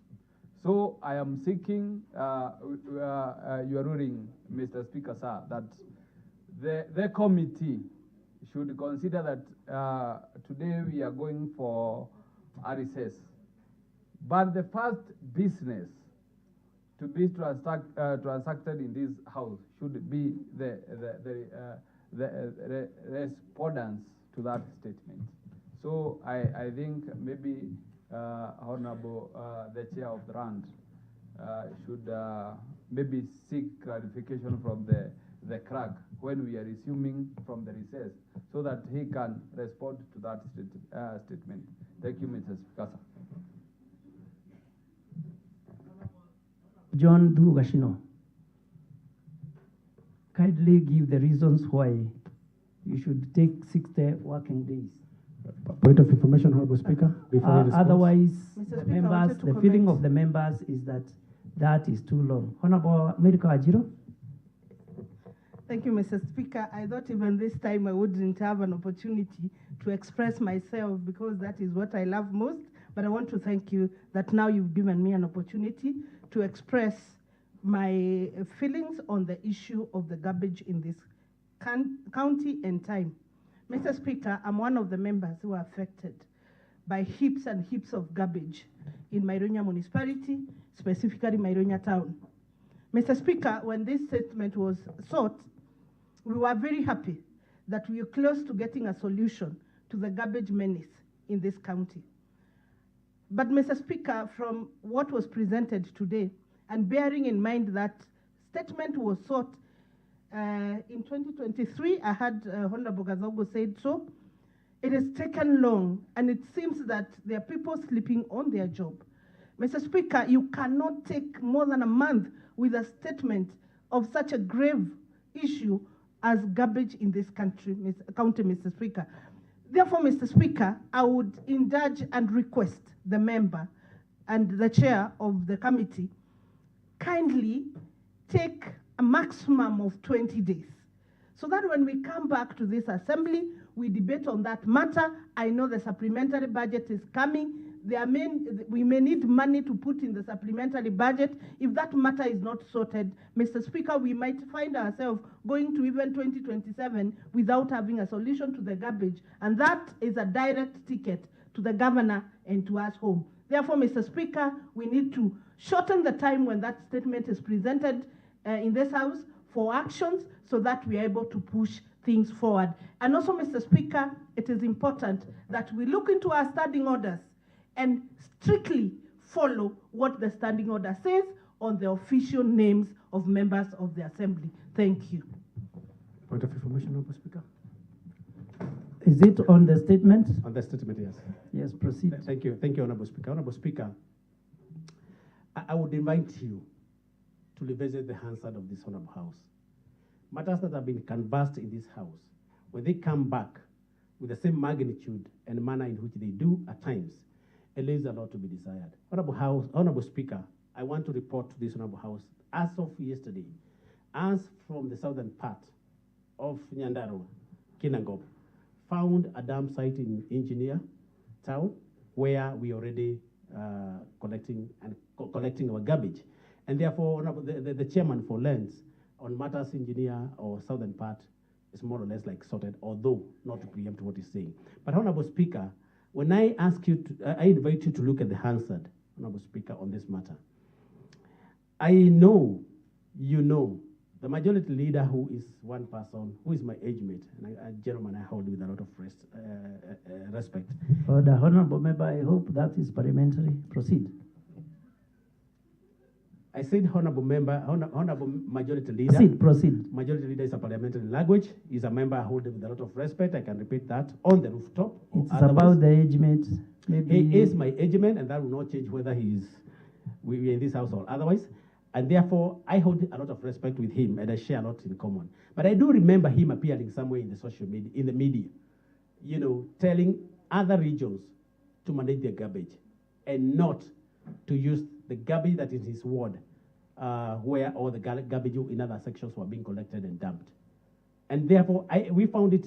Speaker 6: So I am seeking your ruling, Mr. Speaker, sir, that the committee should consider that today we are going for a recess. But the first business to be transacted in this house should be the respondents to that statement. So I think maybe Honorable the Chair of the Rand should maybe seek clarification from the clerk when we are resuming from the recess, so that he can respond to that statement. Thank you, Mr. Speaker.
Speaker 1: John Dugashino, kindly give the reasons why you should take 60 working days.
Speaker 4: Point of information, Honorable Speaker. Before
Speaker 1: Otherwise,
Speaker 10: Mr.
Speaker 1: the
Speaker 10: Speaker,
Speaker 1: members, the feeling of the members is that that is too long. Honorable Medical Ajiro.
Speaker 10: Thank you, Mr. Speaker. I thought even this time I wouldn't have an opportunity to express myself, because that is what I love most. But I want to thank you that now you've given me an opportunity to express my feelings on the issue of the garbage in this county and time. Mr. Speaker, I'm one of the members who are affected by heaps and heaps of garbage in Maironya municipality, specifically Maironya town. Mr. Speaker, when this statement was sought, we were very happy that we are close to getting a solution to the garbage menace in this county. But Mr. Speaker, from what was presented today, and bearing in mind that statement was sought in 2023, I had Honorable Gazogo said so, it has taken long, and it seems that there are people sleeping on their job. Mr. Speaker, you cannot take more than a month with a statement of such a grave issue as garbage in this county, Mr. Speaker. Therefore, Mr. Speaker, I would indulge and request the member and the chair of the committee kindly take a maximum of 20 days, so that when we come back to this assembly, we debate on that matter. I know the supplementary budget is coming. We may need money to put in the supplementary budget. If that matter is not sorted, Mr. Speaker, we might find ourselves going to even 2027 without having a solution to the garbage. And that is a direct ticket to the governor and to us home. Therefore, Mr. Speaker, we need to shorten the time when that statement is presented in this House for actions, so that we are able to push things forward. And also, Mr. Speaker, it is important that we look into our standing orders and strictly follow what the standing order says on the official names of members of the Assembly. Thank you.
Speaker 4: Point of information, Honorable Speaker.
Speaker 1: Is it on the statement?
Speaker 4: On the statement, yes.
Speaker 1: Yes, proceed.
Speaker 4: Thank you, Honorable Speaker. Honorable Speaker, I would invite you to revisit the Hansard of this Honorable House. Matters that have been canvassed in this House, when they come back with the same magnitude and manner in which they do at times, it leaves a lot to be desired. Honorable Speaker, I want to report to this Honorable House, as of yesterday, as from the southern part of Nyandarua, Kinangop, found a dam site in Engineer Town, where we already collecting our garbage. And therefore, the chairman for lands on matters engineer or southern part is more or less like sorted, although not to preempt what he's saying. But Honorable Speaker, when I ask you to, I invite you to look at the Hansard, Honorable Speaker, on this matter. I know, you know, the majority leader, who is one person, who is my age mate, and a gentleman I hold with a lot of respect.
Speaker 1: The Honorable Member, I hope that is parliamentary. Proceed.
Speaker 4: I said honorable member, honorable majority leader.
Speaker 1: Proceed.
Speaker 4: Majority leader is a parliamentary language. He's a member I hold with a lot of respect. I can repeat that on the rooftop.
Speaker 1: It's about the age mate.
Speaker 4: He is my age mate, and that will not change whether he is we're in this household. Otherwise, and therefore, I hold a lot of respect with him, and I share a lot in common. But I do remember him appearing somewhere in the social media, in the media, you know, telling other regions to manage their garbage and not to use the garbage that is his ward, where all the garbage in other sections were being collected and dumped. And therefore, we found it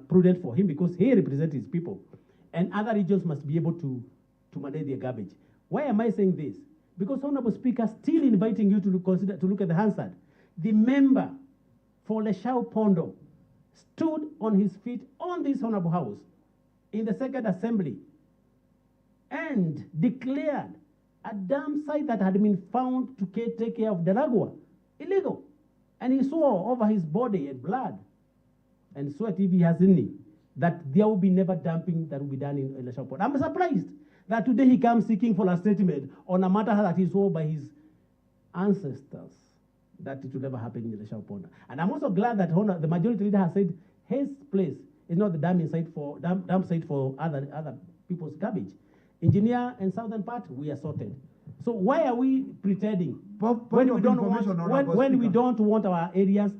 Speaker 4: prudent for him because he represents his people. And other regions must be able to manage their garbage. Why am I saying this? Because Honorable Speaker, still inviting you to look at the Hansard. The member for Leshao Pondo stood on his feet on this Honorable House in the Second Assembly and declared a dam site that had been found to take care of Delagua illegal. And he swore over his body and blood and sweat, if he has any, that there will be never dumping that will be done in Leshao Pondo. I'm surprised that today he comes seeking for a statement on a matter that he swore by his ancestors that it will never happen in Leshao Pondo. And I'm also glad that the majority leader has said his place is not the dump site for other people's garbage. Engineer and southern part, we are sorted. So why are we pretending when we don't want our areas,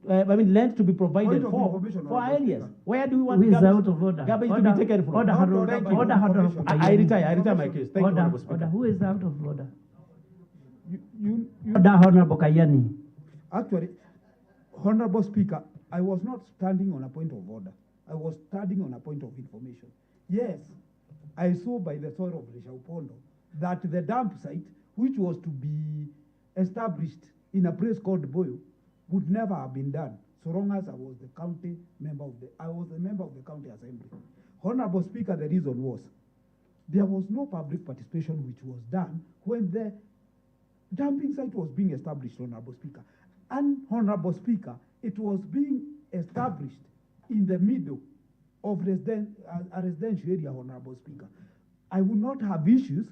Speaker 4: land to be provided for our areas? Where do we want
Speaker 1: out of order?
Speaker 4: Garbage to be taken from? I retire my case. Thank you, Honorable Speaker.
Speaker 1: Who is out of order? Order, Honorable Kayani.
Speaker 5: Actually, Honorable Speaker, I was not standing on a point of order. I was standing on a point of information. Yes, I saw by the soil of Leshao Pondo that the dump site, which was to be established in a place called Boyo, would never have been done so long as I was the county member I was a member of the county assembly. Honorable Speaker, the reason was there was no public participation which was done when the dumping site was being established, Honorable Speaker. And Honorable Speaker, it was being established in the middle of a residential area, Honorable Speaker. I would not have issues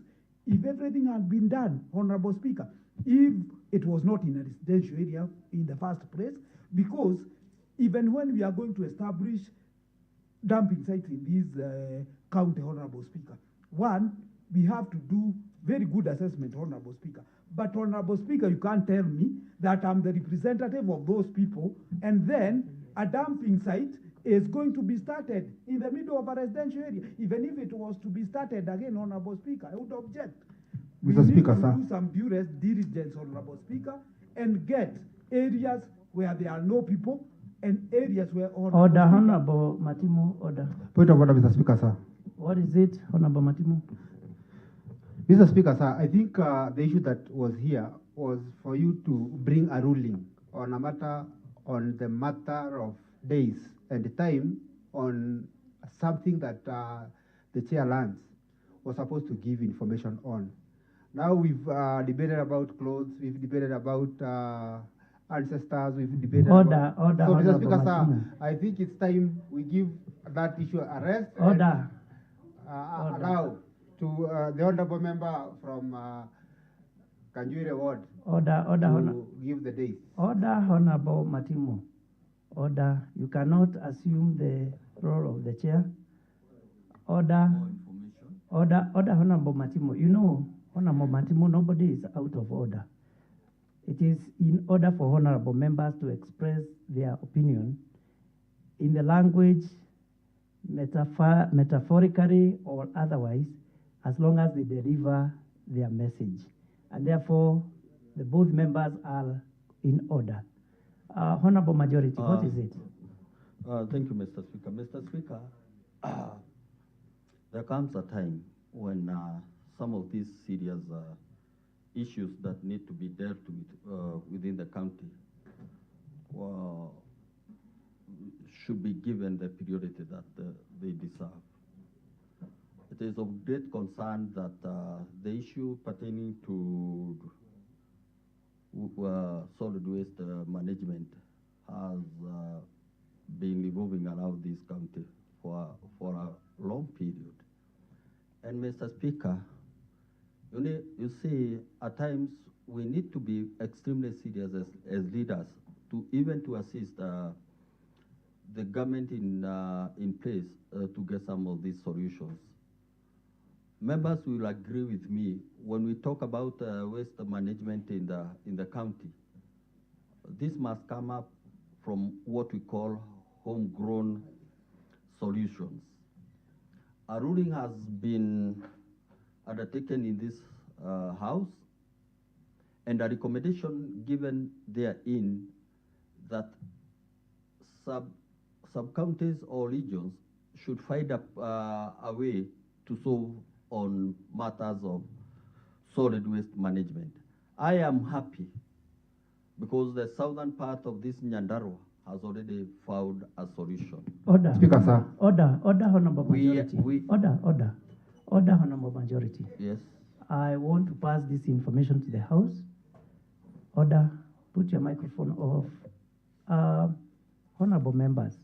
Speaker 5: if everything had been done, Honorable Speaker, if it was not in a residential area in the first place, because even when we are going to establish dumping sites in this county, Honorable Speaker, one, we have to do very good assessment, Honorable Speaker. But Honorable Speaker, you can't tell me that I'm the representative of those people and then a dumping site is going to be started in the middle of a residential area. Even if it was to be started again, Honorable Speaker, I would object.
Speaker 9: Mr. Speaker, sir.
Speaker 5: We need to do some due diligence, Honorable Speaker, and get areas where there are no people and areas where...
Speaker 1: Honorable Matimu, order.
Speaker 9: Point of order, Mr. Speaker, sir.
Speaker 1: What is it, Honorable Matimu?
Speaker 9: Mr. Speaker, sir, I think the issue that was here was for you to bring a ruling on the matter of days and time on something that the chair Lance was supposed to give information on. Now we've debated about clothes, we've debated about ancestors, we've debated
Speaker 1: order.
Speaker 9: So, Mr. Speaker, sir, I think it's time we give that issue a rest.
Speaker 1: Order.
Speaker 9: Allow to the honorable member from Kanjuire Ward to give the date.
Speaker 1: Order, Honorable Matimu. Order. You cannot assume the role of the chair. Order. Order, Honorable Matimu. You know, Honorable Matimu, nobody is out of order. It is in order for honorable members to express their opinion in the language, metaphorically or otherwise, as long as they deliver their message. And therefore, the both members are in order. Honorable Majority, what is it?
Speaker 11: Thank you, Mr. Speaker. Mr. Speaker, there comes a time when some of these serious issues that need to be dealt with within the county should be given the priority that they deserve. It is of great concern that the issue pertaining to solid waste management has been revolving around this county for a long period. And Mr. Speaker, you see, at times we need to be extremely serious as leaders to assist the government in place to get some of these solutions. members will agree with me when we talk about waste management in the county. This must come up from what we call homegrown solutions. A ruling has been undertaken in this House, and a recommendation given therein that sub-counties or regions should find a way to solve on matters of solid waste management. I am happy because the southern part of this Nyandarua has already found a solution.
Speaker 1: Order.
Speaker 9: Speaker, sir.
Speaker 1: Order, Honorable
Speaker 11: We-
Speaker 1: Majority.
Speaker 11: we-
Speaker 1: Order, Honorable Majority.
Speaker 11: Yes.
Speaker 1: I want to pass this information to the House. Order, put your microphone off. Honorable members,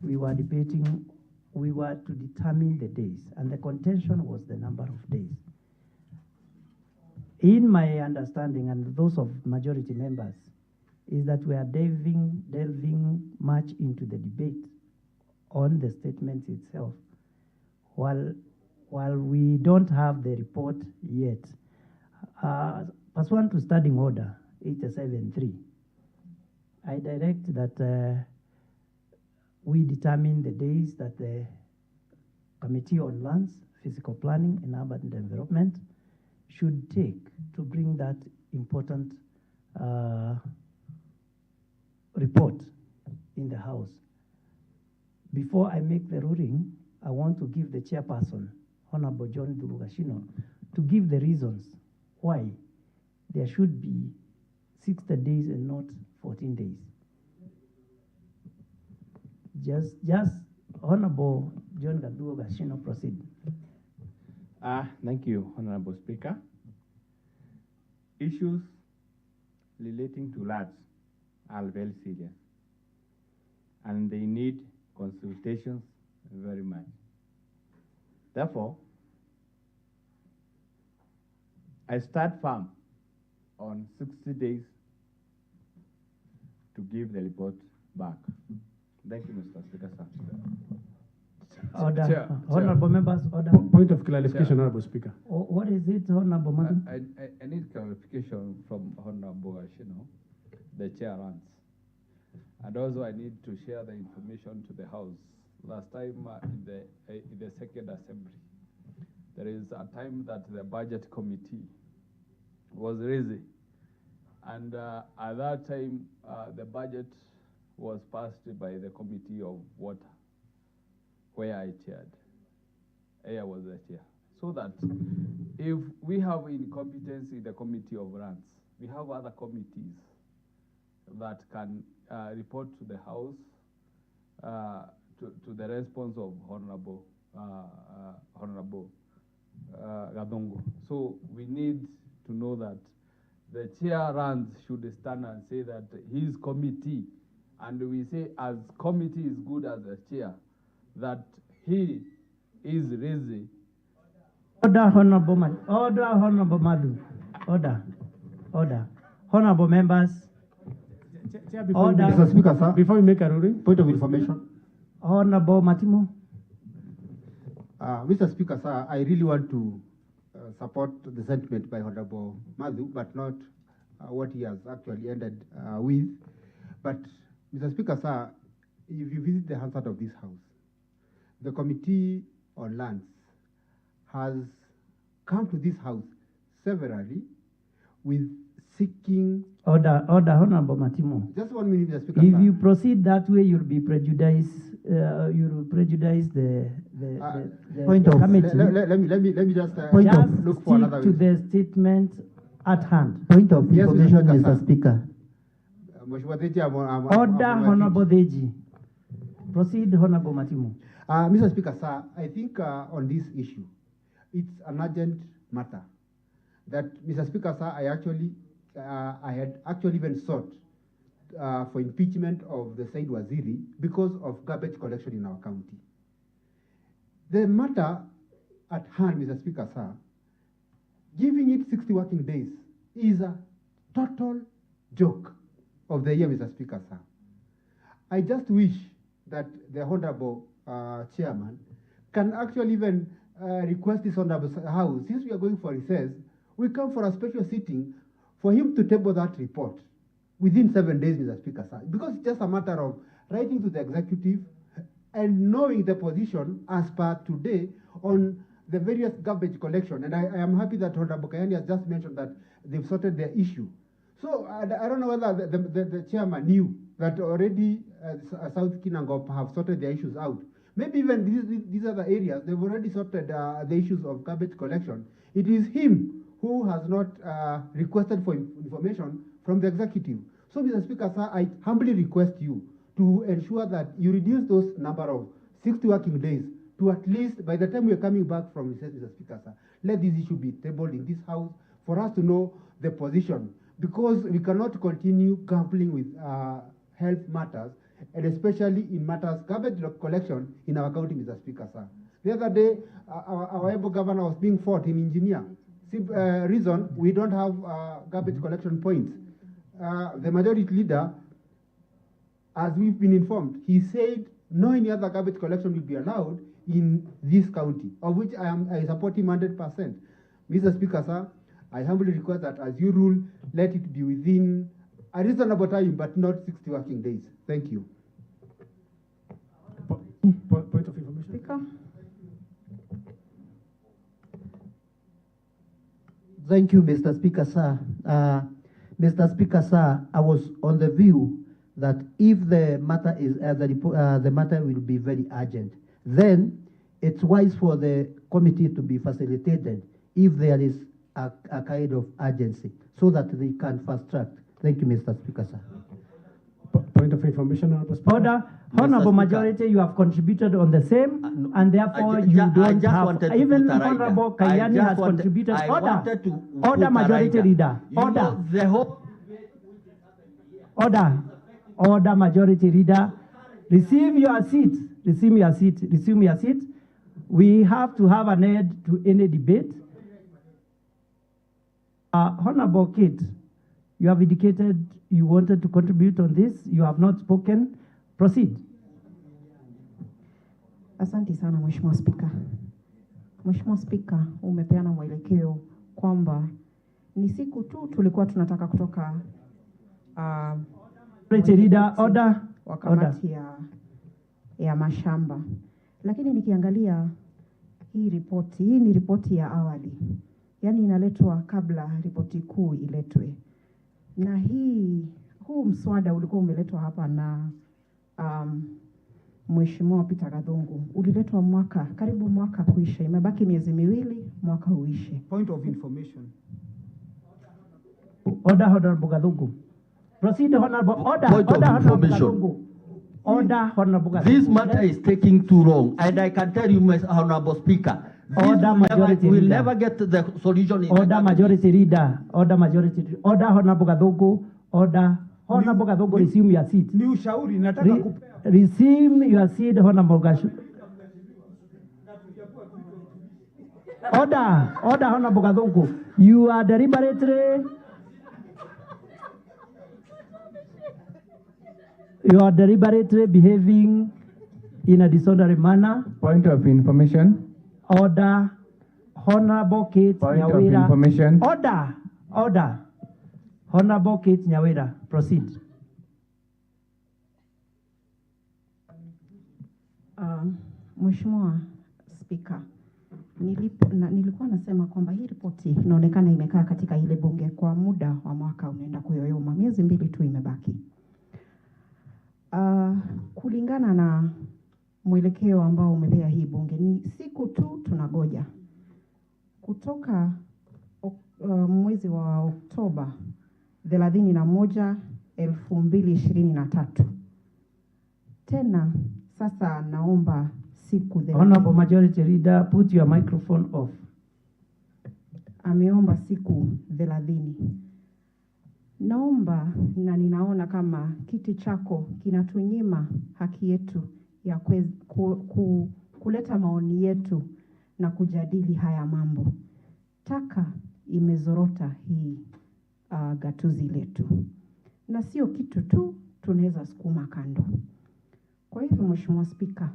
Speaker 1: we were debating, we were to determine the days, and the contention was the number of days. In my understanding, and those of majority members, is that we are delving much into the debate on the statements itself, while we don't have the report yet. Pursuant to Standing Order 873, I direct that we determine the days that the Committee on Lands, Physical Planning and Urban Development should take to bring that important report in the House. Before I make the ruling, I want to give the chairperson, Honorable John Durugashino, to give the reasons why there should be 60 days and not 14 days. Just Honorable John Durugashino, proceed.
Speaker 3: Thank you, Honorable Speaker. Issues relating to lands are very serious, and they need consultations very much. Therefore, I start firm on 60 days to give the report back. Thank you, Mr. Speaker, sir.
Speaker 1: Order.
Speaker 6: Chair.
Speaker 1: Honorable members, order.
Speaker 4: Point of clarification,
Speaker 6: Chair.
Speaker 4: Honorable Speaker.
Speaker 1: What is it, Honorable Madam?
Speaker 6: I need clarification from Honorable Ashino, the chair runs. And also I need to share the information to the House. Last time in the second assembly, there is a time that the budget committee was raising. And at that time, the budget was passed by the Committee of Water, where I chaired. I was the chair. So that if we have incompetence in the Committee of Lands, we have other committees that can report to the House to the response of Honorable Gadongo. So we need to know that the chair runs should stand and say that his committee, and we say as committee is good as the chair, that he is raising.
Speaker 1: Order, Honorable Madu. Order. Honorable members.
Speaker 4: Chair, before
Speaker 1: Order.
Speaker 9: Mr. Speaker, sir.
Speaker 4: Before we make a ruling,
Speaker 9: Point of information.
Speaker 1: Honorable Matimo.
Speaker 9: Mr. Speaker, sir, I really want to support the sentiment by Honorable Madhu, but not what he has actually ended with. But, Mr. Speaker, sir, if you visit the Hansard of this House, the Committee on Lands has come to this House severally with seeking...
Speaker 1: Order, Honorable Matimo.
Speaker 9: Just 1 minute, Mr. Speaker,
Speaker 1: If
Speaker 9: sir.
Speaker 1: you proceed that way, you'll be prejudiced. You will prejudice the
Speaker 8: Point of-
Speaker 1: committee.
Speaker 9: Let me just
Speaker 8: Point
Speaker 1: Just
Speaker 8: of-
Speaker 9: look for another
Speaker 1: stick to
Speaker 9: way.
Speaker 1: the statement at hand.
Speaker 8: Point of
Speaker 9: Yes,
Speaker 8: information,
Speaker 9: Mr.
Speaker 8: Mr. Speaker.
Speaker 9: Mheshimiwa Teji, I'm
Speaker 1: Order,
Speaker 9: I'm-
Speaker 1: Honorable Deji. Proceed, Honorable Matimo.
Speaker 9: Mr. Speaker, sir, I think on this issue, it's an urgent matter. That, Mr. Speaker, sir, I had actually even sought for impeachment of the Said Waziri because of garbage collection in our county. The matter at hand, Mr. Speaker, sir, giving it 60 working days is a total joke of the year, Mr. Speaker, sir. I just wish that the Honorable Chairman can actually even
Speaker 12: request this Honorable House, since we are going for recess, we come for a special sitting for him to table that report within 7 days, Mr. Speaker, sir. Because it's just a matter of writing to the executive and knowing the position as per today on the various garbage collection. And I am happy that Honorable Kayani has just mentioned that they've sorted their issue. So I don't know whether the chairman knew that already South Kinangop have sorted their issues out. Maybe even these other areas, they've already sorted the issues of garbage collection. It is him who has not requested for information from the executive. So, Mr. Speaker, sir, I humbly request you to ensure that you reduce those number of 60 working days to at least, by the time we are coming back from recess, Mr. Speaker, sir, let this issue be tabled in this House for us to know the position. Because we cannot continue gambling with health matters, and especially in matters garbage collection in our county, Mr. Speaker, sir. The other day, our able governor was being fought in Engineer. Reason, we don't have garbage collection points. The majority leader, as we've been informed, he said no any other garbage collection will be allowed in this county, of which I support him 100%. Mr. Speaker, sir, I humbly request that as you rule, let it be within a reasonable time, but not 60 working days. Thank you.
Speaker 4: Point of information.
Speaker 2: Speaker.
Speaker 8: Thank you, Mr. Speaker, sir. Mr. Speaker, sir, I was on the view that if the matter is the matter will be very urgent, then it's wise for the committee to be facilitated if there is a kind of urgency, so that they can fast track. Thank you, Mr. Speaker, sir.
Speaker 4: Point of information, Honorable Speaker.
Speaker 1: Order. Honorable Majority, you have contributed on the same, and therefore you don't have. Even Honorable Kayani has contributed. Order, Majority Leader. Order. Order, Majority Leader. Resume your seat. Resume your seat. Resume your seat. We have to have an end to any debate. Honorable Kate, you have indicated you wanted to contribute on this. You have not spoken. Proceed.
Speaker 13: Asante sana Mheshimiwa Spika. Mheshimiwa Spika, umepeana mwelekeo kwamba ni siku tu tulikuwa tunataka kutoka
Speaker 1: wa
Speaker 13: kamati ya mashamba. Lakini nikiangalia hii ni ripoti ya awali. Yaani inaletwa kabla ripoti kuu iletwe. Na huu mswada ulikuwa umeletwa hapa na Mheshimiwa Peter Gathungu. Uliletwa karibu mwaka kuisha. Imebaki miezi miwili mwaka uishe.
Speaker 12: Point of information.
Speaker 1: Order, Honorable Gathungu. Proceed, Honorable. Order.
Speaker 11: Point
Speaker 1: order,
Speaker 11: of information.
Speaker 1: Order, Honorable Gathungu.
Speaker 11: This matter is taking too long, and I can tell you, Honorable Speaker,
Speaker 1: Order, Majority
Speaker 11: we'll
Speaker 1: Leader.
Speaker 11: never get to the solution in
Speaker 1: Order, Majority Leader. Order, Majority Leader. Order, Honorable Gathungu. Order. Honorable Gathungu, resume your seat.
Speaker 5: Ni ushauri nataka
Speaker 1: resume your seat, Honorable Gashu. Order, Honorable Gathungu. You are deliberately behaving in a disorderly manner.
Speaker 3: Point of information.
Speaker 1: Order, Honorable Kate Nyawira.
Speaker 3: Point of information.
Speaker 1: Order. Honorable Kate Nyawira, proceed.
Speaker 13: Mheshimiwa Spika, nilikuwa nasema kwamba hii ripoti inaonekana imekaa katika ile bunge kwa muda wa mwaka unaenda kuyoyoma. Miezi 2 tu imebaki. Kulingana na mwelekeo ambao umepea hii bunge, ni siku tu tunagoja. Kutoka mwezi wa Oktoba 31, 2023. Tena sasa naomba siku
Speaker 1: Honorable Majority Leader, put your microphone off.
Speaker 13: Ameomba siku 30. Naomba na ninaona kama kiti chako kinatunyima haki yetu ya kuleta maoni yetu na kujadili haya mambo. Taka imezorota hii gatuzi letu. Na sio kitu tu tunaweza sukuma kando. Kwa hivyo Mheshimiwa Spika,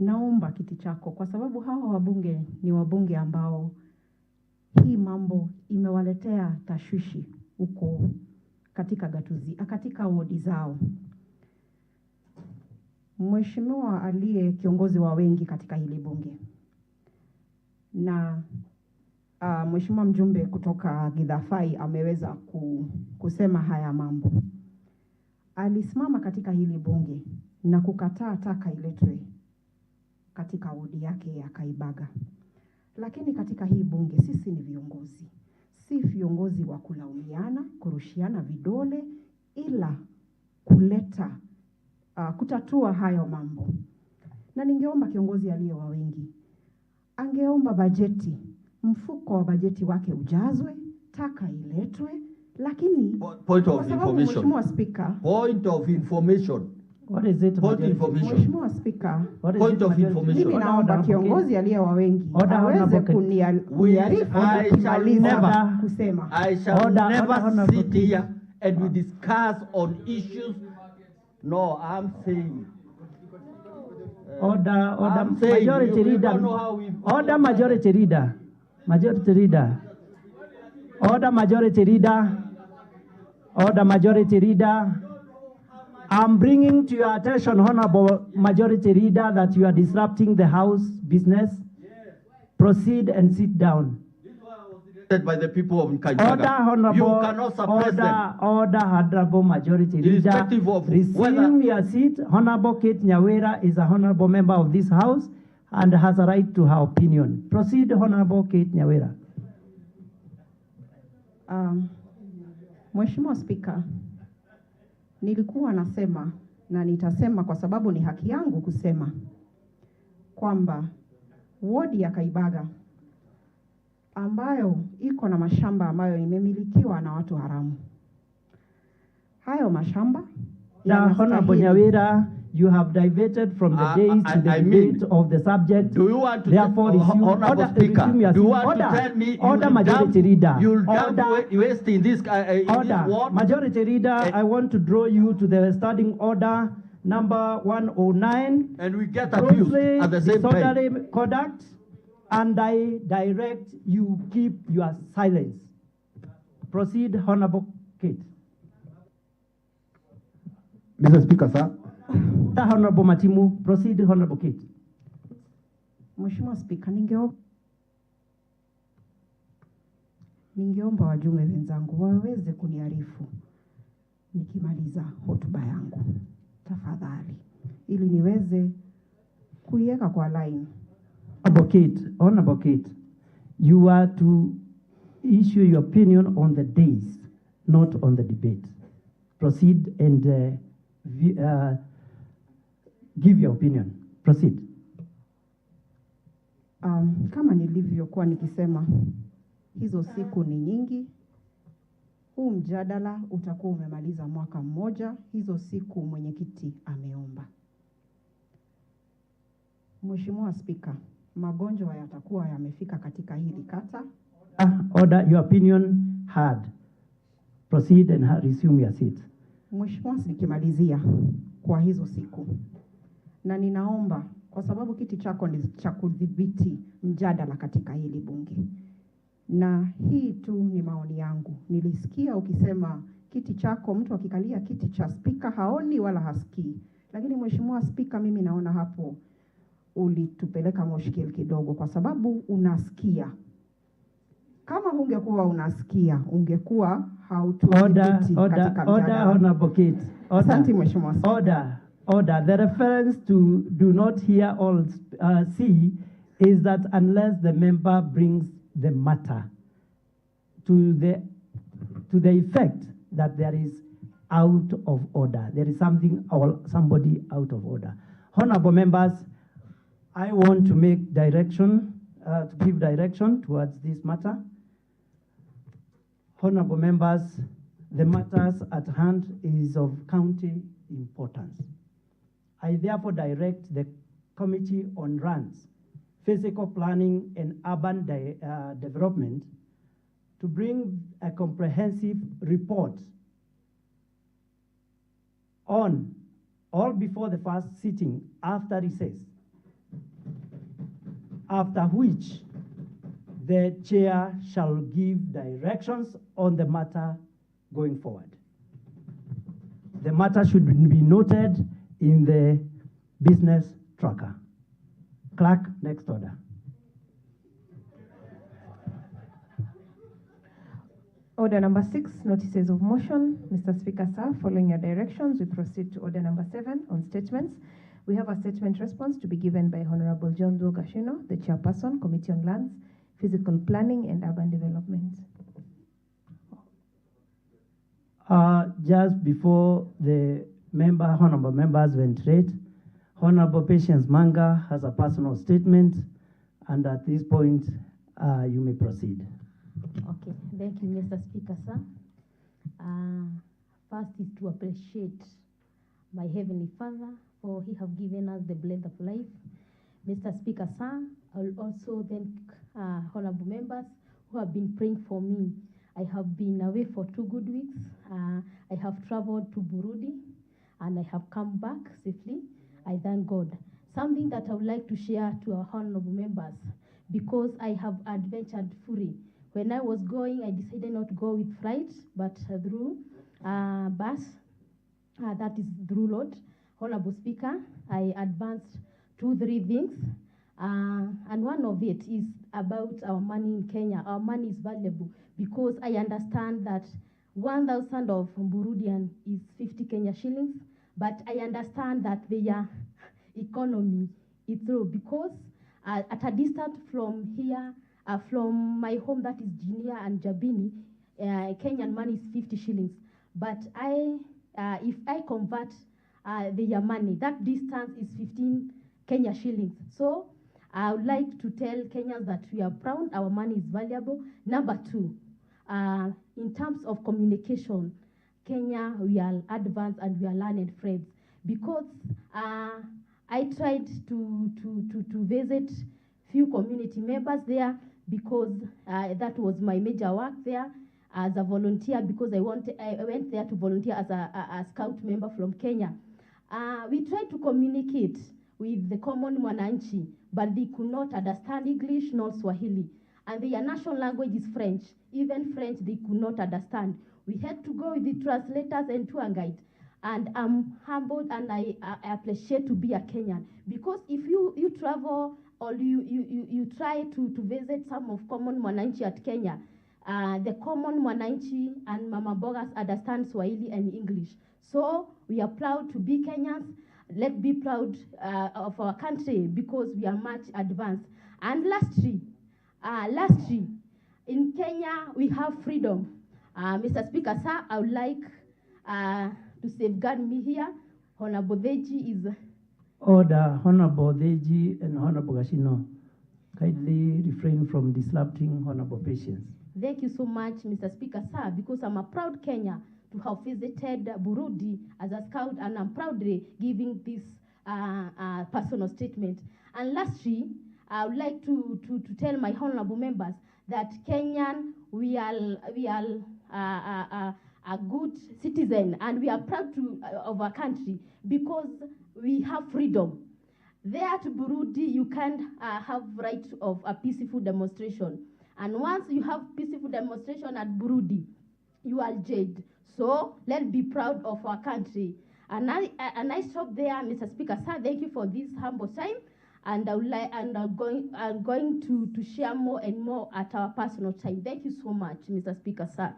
Speaker 13: naomba kiti chako, kwa sababu hawa wabunge ni wabunge ambao hii mambo imewaletea tashwishi huko katika wodi zao. Mheshimiwa aliye kiongozi wa wengi katika hili bunge na Mheshimiwa mjumbe kutoka Githafai ameweza kusema haya mambo. Alisimama katika hili bunge na kukataa taka iletwe katika wodi yake ya Kaibaga. Lakini katika hii bunge sisi ni viongozi. Si viongozi wa kulaumiana, kurushiana vidole, ila kuleta kutatua hayo mambo. Na ningeomba kiongozi aliye wa wengi angeomba bajeti, mfuko wa bajeti wake ujazwe, taka iletwe, lakini
Speaker 11: point of information.
Speaker 13: Mheshimiwa Speaker,
Speaker 11: point of information.
Speaker 1: What is it?
Speaker 11: Point of information.
Speaker 13: Mheshimiwa Speaker,
Speaker 11: point of information.
Speaker 13: Mimi naomba kiongozi aliye wa wengi aweze kuniarifu kumaliza kusema.
Speaker 11: I shall never sit here and we discuss on issues. No, I'm saying.
Speaker 1: Order, majority leader. Order, majority leader. Majority leader. Order, majority leader. Order, majority leader. I'm bringing to your attention, Honorable Majority Leader, that you are disrupting the House business. Proceed and sit down.
Speaker 11: By the people of Nyandarua.
Speaker 1: Order, Honorable.
Speaker 11: You cannot suppress them.
Speaker 1: Order, Honorable Majority Leader.
Speaker 11: Irrespective of
Speaker 1: resume your seat. Honorable Kate Nyawera is a honorable member of this House and has a right to her opinion. Proceed, Honorable Kate Nyawera.
Speaker 13: Mheshimiwa Speaker, nilikuwa nasema na nitasema kwa sababu ni haki yangu kusema kwamba wodi ya Kaibaga ambayo iko na mashamba ambayo imemilikiwa na watu haramu. Hayo mashamba
Speaker 1: Honorable Nyawera, you have diverted from the days to the debate of the subject.
Speaker 11: Do you want to
Speaker 1: therefore resume
Speaker 11: Honorable Speaker,
Speaker 1: do you want
Speaker 11: to tell me
Speaker 1: order, Majority Leader.
Speaker 11: You'll waste in this
Speaker 1: order.
Speaker 11: ward?
Speaker 1: Majority Leader, I want to draw you to the standing order number 109.
Speaker 11: And we get abused at the same time.
Speaker 1: Conduct, and I direct you keep your silence. Proceed, Honorable Kate.
Speaker 9: Mr. Speaker, sir.
Speaker 1: Honorable Matimu, proceed, Honorable Kate.
Speaker 13: Mheshimiwa Speaker, ningeomba wajumbe wenzangu waweze kuniarifu nikimaliza hotuba yangu. Tafadhali. Ili niweze kuiweka kwa line.
Speaker 1: Honorable Kate, you are to issue your opinion on the days, not on the debate. Proceed and give your opinion. Proceed.
Speaker 13: Kama nilivyokuwa nikisema, hizo siku ni nyingi. Huu mjadala utakuwa umemaliza mwaka mmoja. Hizo siku mwenyekiti ameomba. Mheshimiwa Speaker, magonjwa yatakuwa yamefika katika hili kata.
Speaker 1: Order, your opinion heard. Proceed and resume your seat.
Speaker 13: Mheshimiwa, nikimalizia kwa hizo siku. Na ninaomba kwa sababu kiti chako ni cha kudhibiti mjadala katika hili bunge. Na hii tu ni maoni yangu. Nilisikia ukisema kiti chako, mtu akikalia kiti cha Speaker haoni wala hasikii. Lakini Mheshimiwa Speaker, mimi naona hapo ulitupeleka moshkil kidogo kwa sababu unasikia. Kama ungekuwa unasikia, ungekuwa haututhibiti katika mjadala.
Speaker 1: Honorable Kate.
Speaker 13: Asante Mheshimiwa
Speaker 1: Speaker. Order. The reference to do not hear or see is that unless the member brings the matter to the effect that there is out of order, there is something or somebody out of order. Honorable members, I want to make direction, to give direction towards this matter. Honorable members, the matters at hand is of county importance. I therefore direct the Committee on Lands, Physical Planning and Urban Development to bring a comprehensive report on, all before the first sitting after recess, after which the chair shall give directions on the matter going forward. The matter should be noted in the business tracker. Clerk, next order.
Speaker 2: Order number 6, notices of motion. Mr. Speaker, sir, following your directions, we proceed to order number 7 on statements. We have a statement response to be given by Honorable John Doe Gashino, the Chairperson, Committee on Lands, Physical Planning and Urban Development.
Speaker 1: Just before the honorable members ventilate, Honorable Patience Manga has a personal statement, and at this point, you may proceed.
Speaker 14: Okay, thank you, Mr. Speaker, sir. First is to appreciate my Heavenly Father, for He have given us the breath of life. Mr. Speaker, sir, I will also thank honorable members who have been praying for me. I have been away for 2 good weeks. I have traveled to Burundi, and I have come back safely. I thank God. Something that I would like to share to our honorable members, because I have adventured fully. When I was going, I decided not to go with flight, but through bus, that is through road. Honorable Speaker, I advanced 2-3 things, and one of it is about our money in Kenya. Our money is valuable because I understand that 1,000 of Burundian is 50 Kenya shillings, but I understand that their economy is low because at a distance from here, from my home, that is Jinia and Jabini, Kenyan money is 50 shillings. But if I convert their money, that distance is 15 Kenya shillings. So I would like to tell Kenyans that we are proud, our money is valuable. Number 2, in terms of communication, Kenya, we are advanced and we are learned friends, because I tried to visit few community members there, because that was my major work there as a volunteer, because I went there to volunteer as a scout member from Kenya. We tried to communicate with the common mwananchi, but they could not understand English nor Swahili. And their national language is French. Even French, they could not understand. We had to go with the translators and tour guide. And I'm humbled, and I appreciate to be a Kenyan. Because if you travel or you try to visit some of common mwananchi at Kenya, the common mwananchi and Mama Bogas understand Swahili and English. So we are proud to be Kenyans. Let's be proud of our country, because we are much advanced. And lastly, in Kenya, we have freedom. Mr. Speaker, sir, I would like to safeguard me here. Honorable Deji is...
Speaker 1: Order, Honorable Deji and Honorable Gashino. Kindly refrain from disrupting Honorable Patience.
Speaker 14: Thank you so much, Mr. Speaker, sir, because I'm a proud Kenya to have visited Burundi as a scout, and I'm proudly giving this personal statement. And lastly, I would like to tell my honorable members that Kenyan, we are a good citizen, and we are proud of our country because we have freedom. There at Burundi, you can have right of a peaceful demonstration. And once you have peaceful demonstration at Burundi, you are jailed. So let's be proud of our country. And I stop there, Mr. Speaker, sir. Thank you for this humble time. And I'm going to share more and more at our personal time. Thank you so much, Mr. Speaker, sir.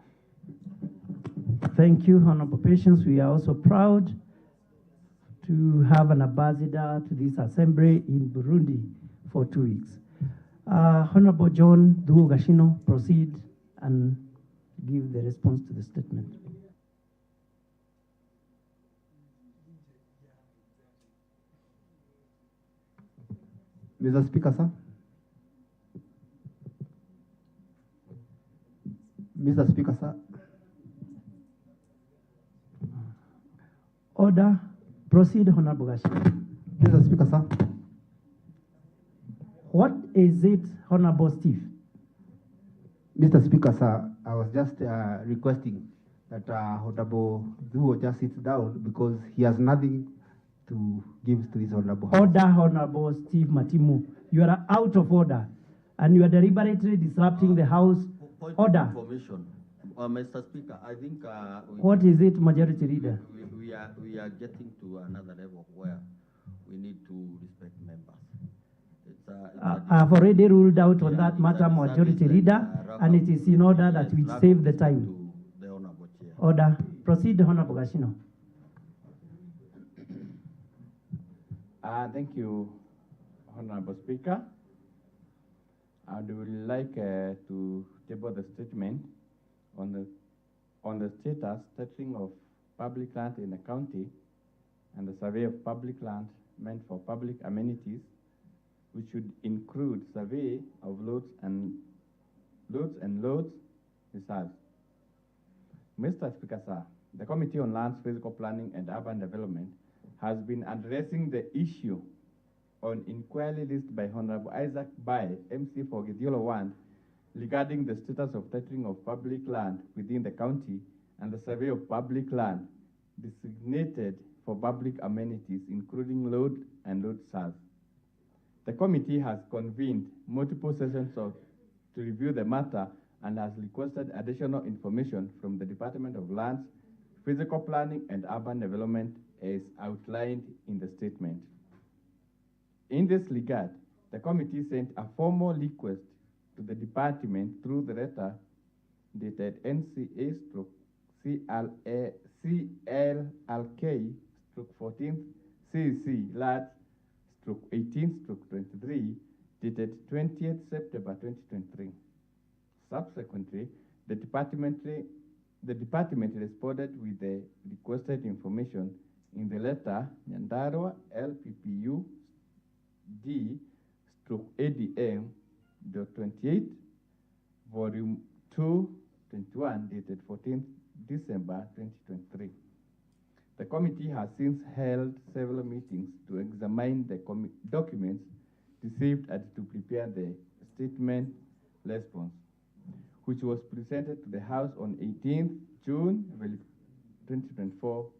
Speaker 1: Thank you, Honorable Patience. We are also proud to have an ambassador to this assembly in Burundi for 2 weeks. Honorable John Doe Gashino, proceed and give the response to the statement.
Speaker 12: Mr. Speaker, sir. Mr. Speaker, sir.
Speaker 1: Order. Proceed, Honorable Gashino.
Speaker 12: Mr. Speaker, sir.
Speaker 1: What is it, Honorable Steve?
Speaker 12: Mr. Speaker, sir, I was just requesting that Honorable Duo just sits down because he has nothing to give to this Honorable House.
Speaker 1: Order, Honorable Steve Matimu. You are out of order, and you are deliberately disrupting the House
Speaker 11: Point
Speaker 1: order.
Speaker 11: of information. Mr. Speaker, I think
Speaker 1: What is it, Majority Leader?
Speaker 11: we are getting to another level where we need to respect members.
Speaker 1: I've already ruled out on that matter, Majority Leader, and it is in order that we save the time.
Speaker 11: The Honorable Chair.
Speaker 1: Order. Proceed, Honorable Gashino.
Speaker 3: Thank you, Honorable Speaker. I would like to table the statement on the status touching of public land in the county and the survey of public land meant for public amenities, which should include survey of loads and loads reserves. Mr. Speaker, sir, the Committee on Lands, Physical Planning and Urban Development has been addressing the issue on inquiry list by Honorable Isaac Bai, MC for Gediolo 1, regarding the status of titling of public land within the county and the survey of public land designated for public amenities, including load and load reserves. The committee has convened multiple sessions to review the matter and has requested additional information from the Department of Lands, Physical Planning and Urban Development as outlined in the statement. In this regard, the committee sent a formal request to the department through the letter dated NCA/CLLK/14th CC LAT/18/23 dated 20th September 2023. Subsequently, the department responded with the requested information in the letter Nyandarua LPPU D/ADM.28 volume 2/21 dated 14th December 2023. The committee has since held several meetings to examine the documents received and to prepare the statement response, which was presented to the House on 18th June 2024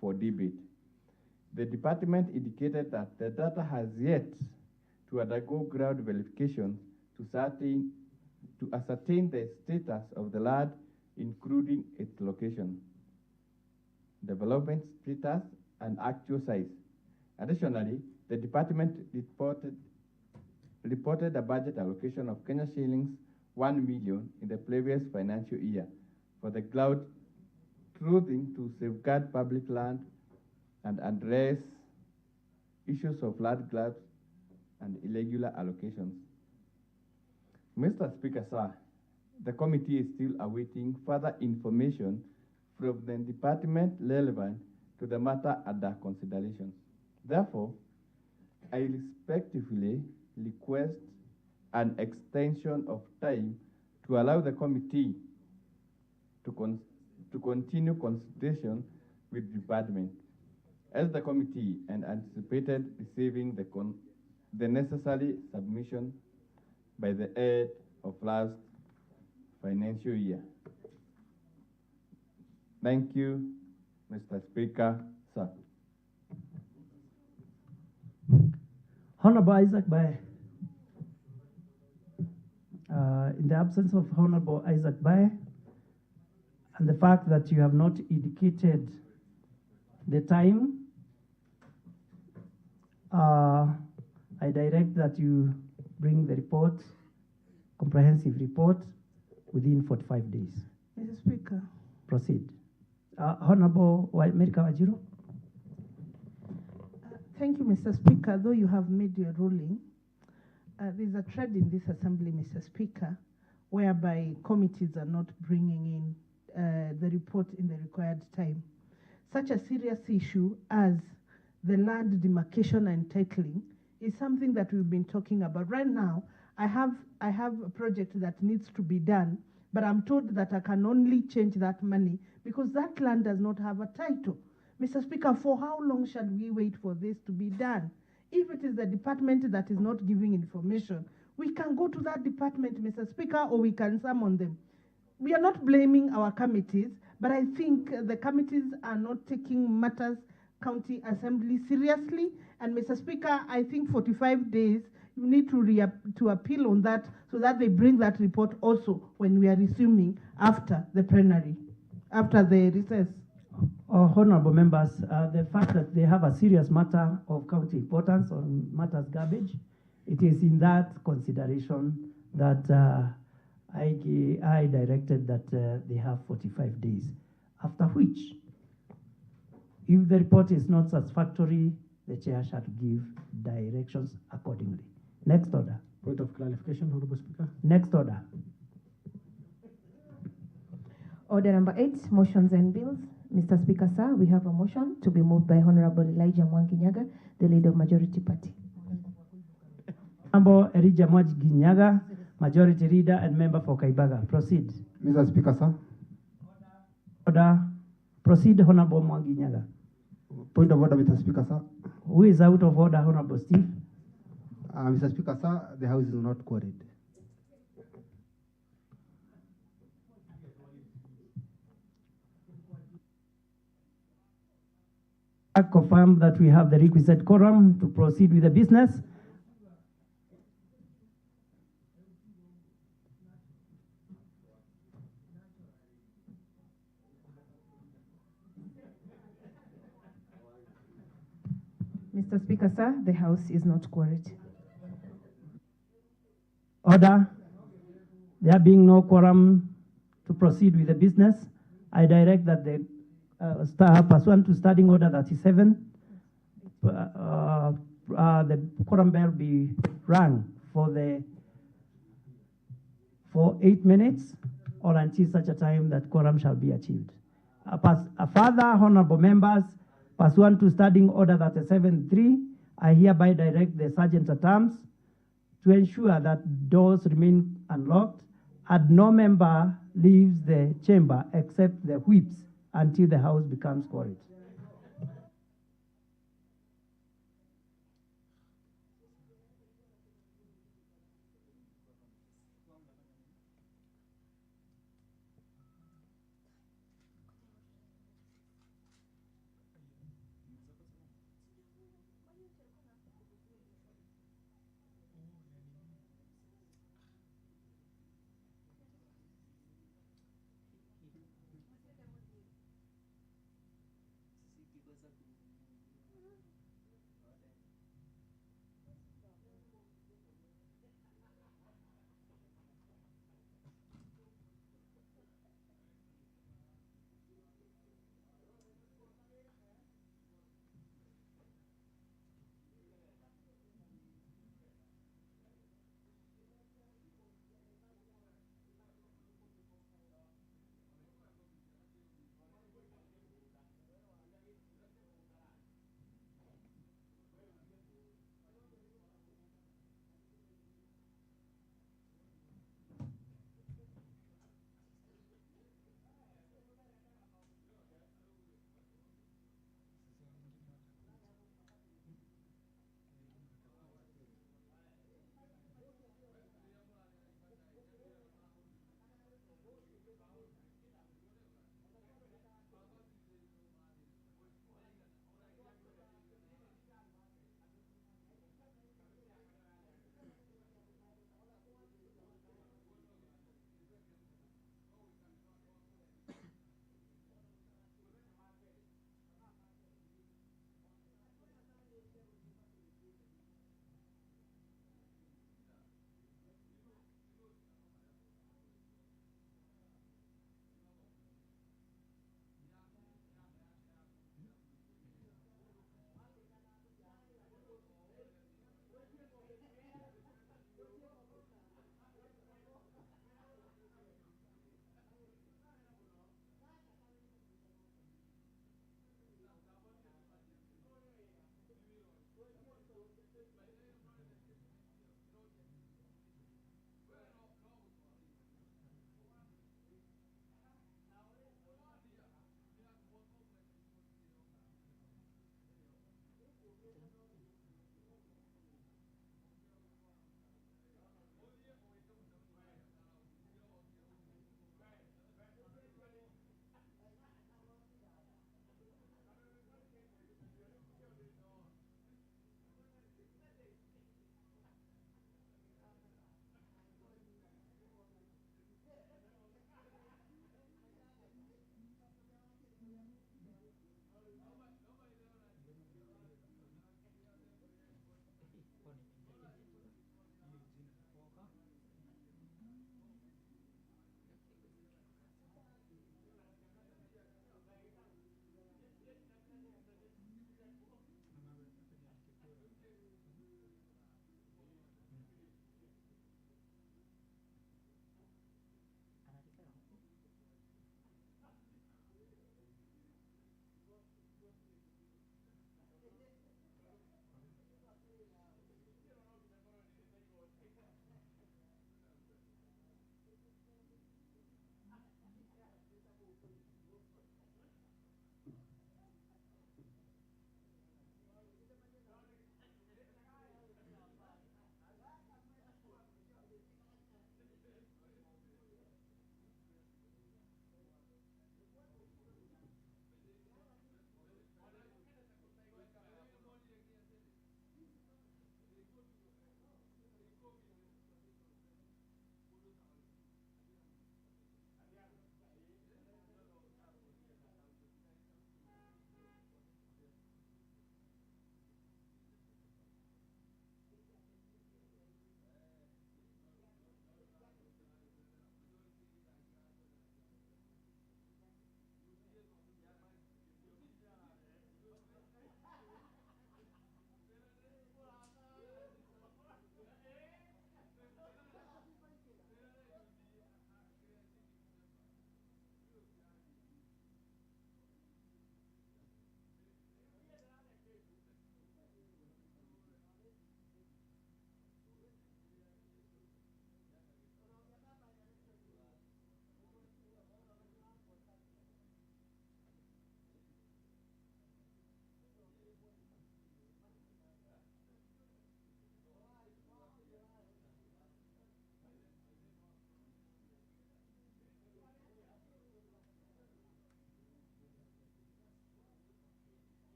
Speaker 3: for debate. The department indicated that the data has yet to undergo ground verification to ascertain the status of the land, including its location, development status, and actual size. Additionally, the department reported a budget allocation of Kenya shillings 1 million in the previous financial year for the ground truthing to safeguard public land and address issues of land grabs and irregular allocations. Mr. Speaker, sir, the committee is still awaiting further information from the department relevant to the matter under consideration. Therefore, I respectfully request an extension of time to allow the committee to continue consultation with the department, as the committee and anticipated receiving the necessary submission by the end of last financial year. Thank you, Mr. Speaker, sir.
Speaker 1: Honorable Isaac Bai. In the absence of Honorable Isaac Bai, and the fact that you have not indicated the time, I direct that you bring the report, comprehensive report, within 45 days.
Speaker 10: Mr. Speaker.
Speaker 1: Proceed. Honorable America Wajiro.
Speaker 10: Thank you, Mr. Speaker. Though you have made your ruling, there's a trend in this assembly, Mr. Speaker, whereby committees are not bringing in the report in the required time. Such a serious issue as the land demarcation and titling is something that we've been talking about. Right now, I have a project that needs to be done, but I'm told that I can only change that money because that land does not have a title. Mr. Speaker, for how long shall we wait for this to be done? If it is the department that is not giving information, we can go to that department, Mr. Speaker, or we can summon them. We are not blaming our committees, but I think the committees are not taking matters County Assembly seriously. And Mr. Speaker, I think 45 days, you need to appeal on that so that they bring that report also when we are resuming after the plenary, after the recess.
Speaker 1: Honorable members, the fact that they have a serious matter of county importance on matters garbage, it is in that consideration that I directed that they have 45 days, after which, if the report is not satisfactory, the chair shall give directions accordingly. Next order.
Speaker 4: Point of clarification, Honorable Speaker.
Speaker 1: Next order.
Speaker 2: Order number 8, motions and bills. Mr. Speaker, sir, we have a motion to be moved by Honorable Elijah Mwangi-Nyaga, the leader of Majority Party.
Speaker 1: Honorable Elijah Mwangi-Nyaga, Majority Leader and member for Kaibaga. Proceed.
Speaker 12: Mr. Speaker, sir.
Speaker 1: Order. Proceed, Honorable Mwangi-Nyaga.
Speaker 12: Point of order, Mr. Speaker, sir.
Speaker 1: Who is out of order, Honorable Steve?
Speaker 12: Mr. Speaker, sir, the House is not quoried.
Speaker 1: I confirm that we have the requisite quorum to proceed with the business.
Speaker 2: Mr. Speaker, sir, the House is not quoried.
Speaker 1: Order. There being no quorum to proceed with the business, I direct that the pursuant to Standing Order 37, the quorum bell be rung for 8 minutes or until such a time that quorum shall be achieved. Further, honorable members, pursuant to Standing Order 37.3, I hereby direct the Sergeant at Arms to ensure that doors remain unlocked and no member leaves the chamber except the whips until the House becomes quorate.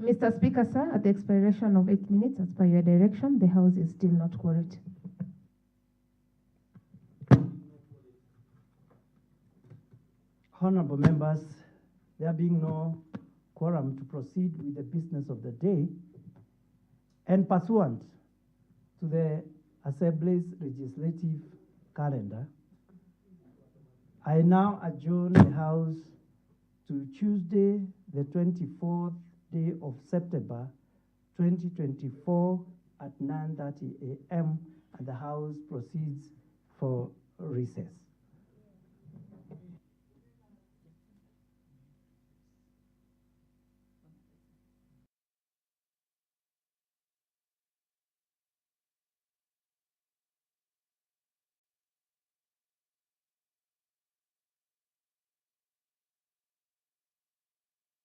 Speaker 2: Mr. Speaker, sir, at the expiration of 8 minutes, as per your direction, the House is still not quorate.
Speaker 1: Honorable members, there being no quorum to proceed with the business of the day, and pursuant to the Assembly's legislative calendar, I now adjourn the House to Tuesday, the 24th day of September, 2024 at 9:30 a.m., and the House proceeds for recess.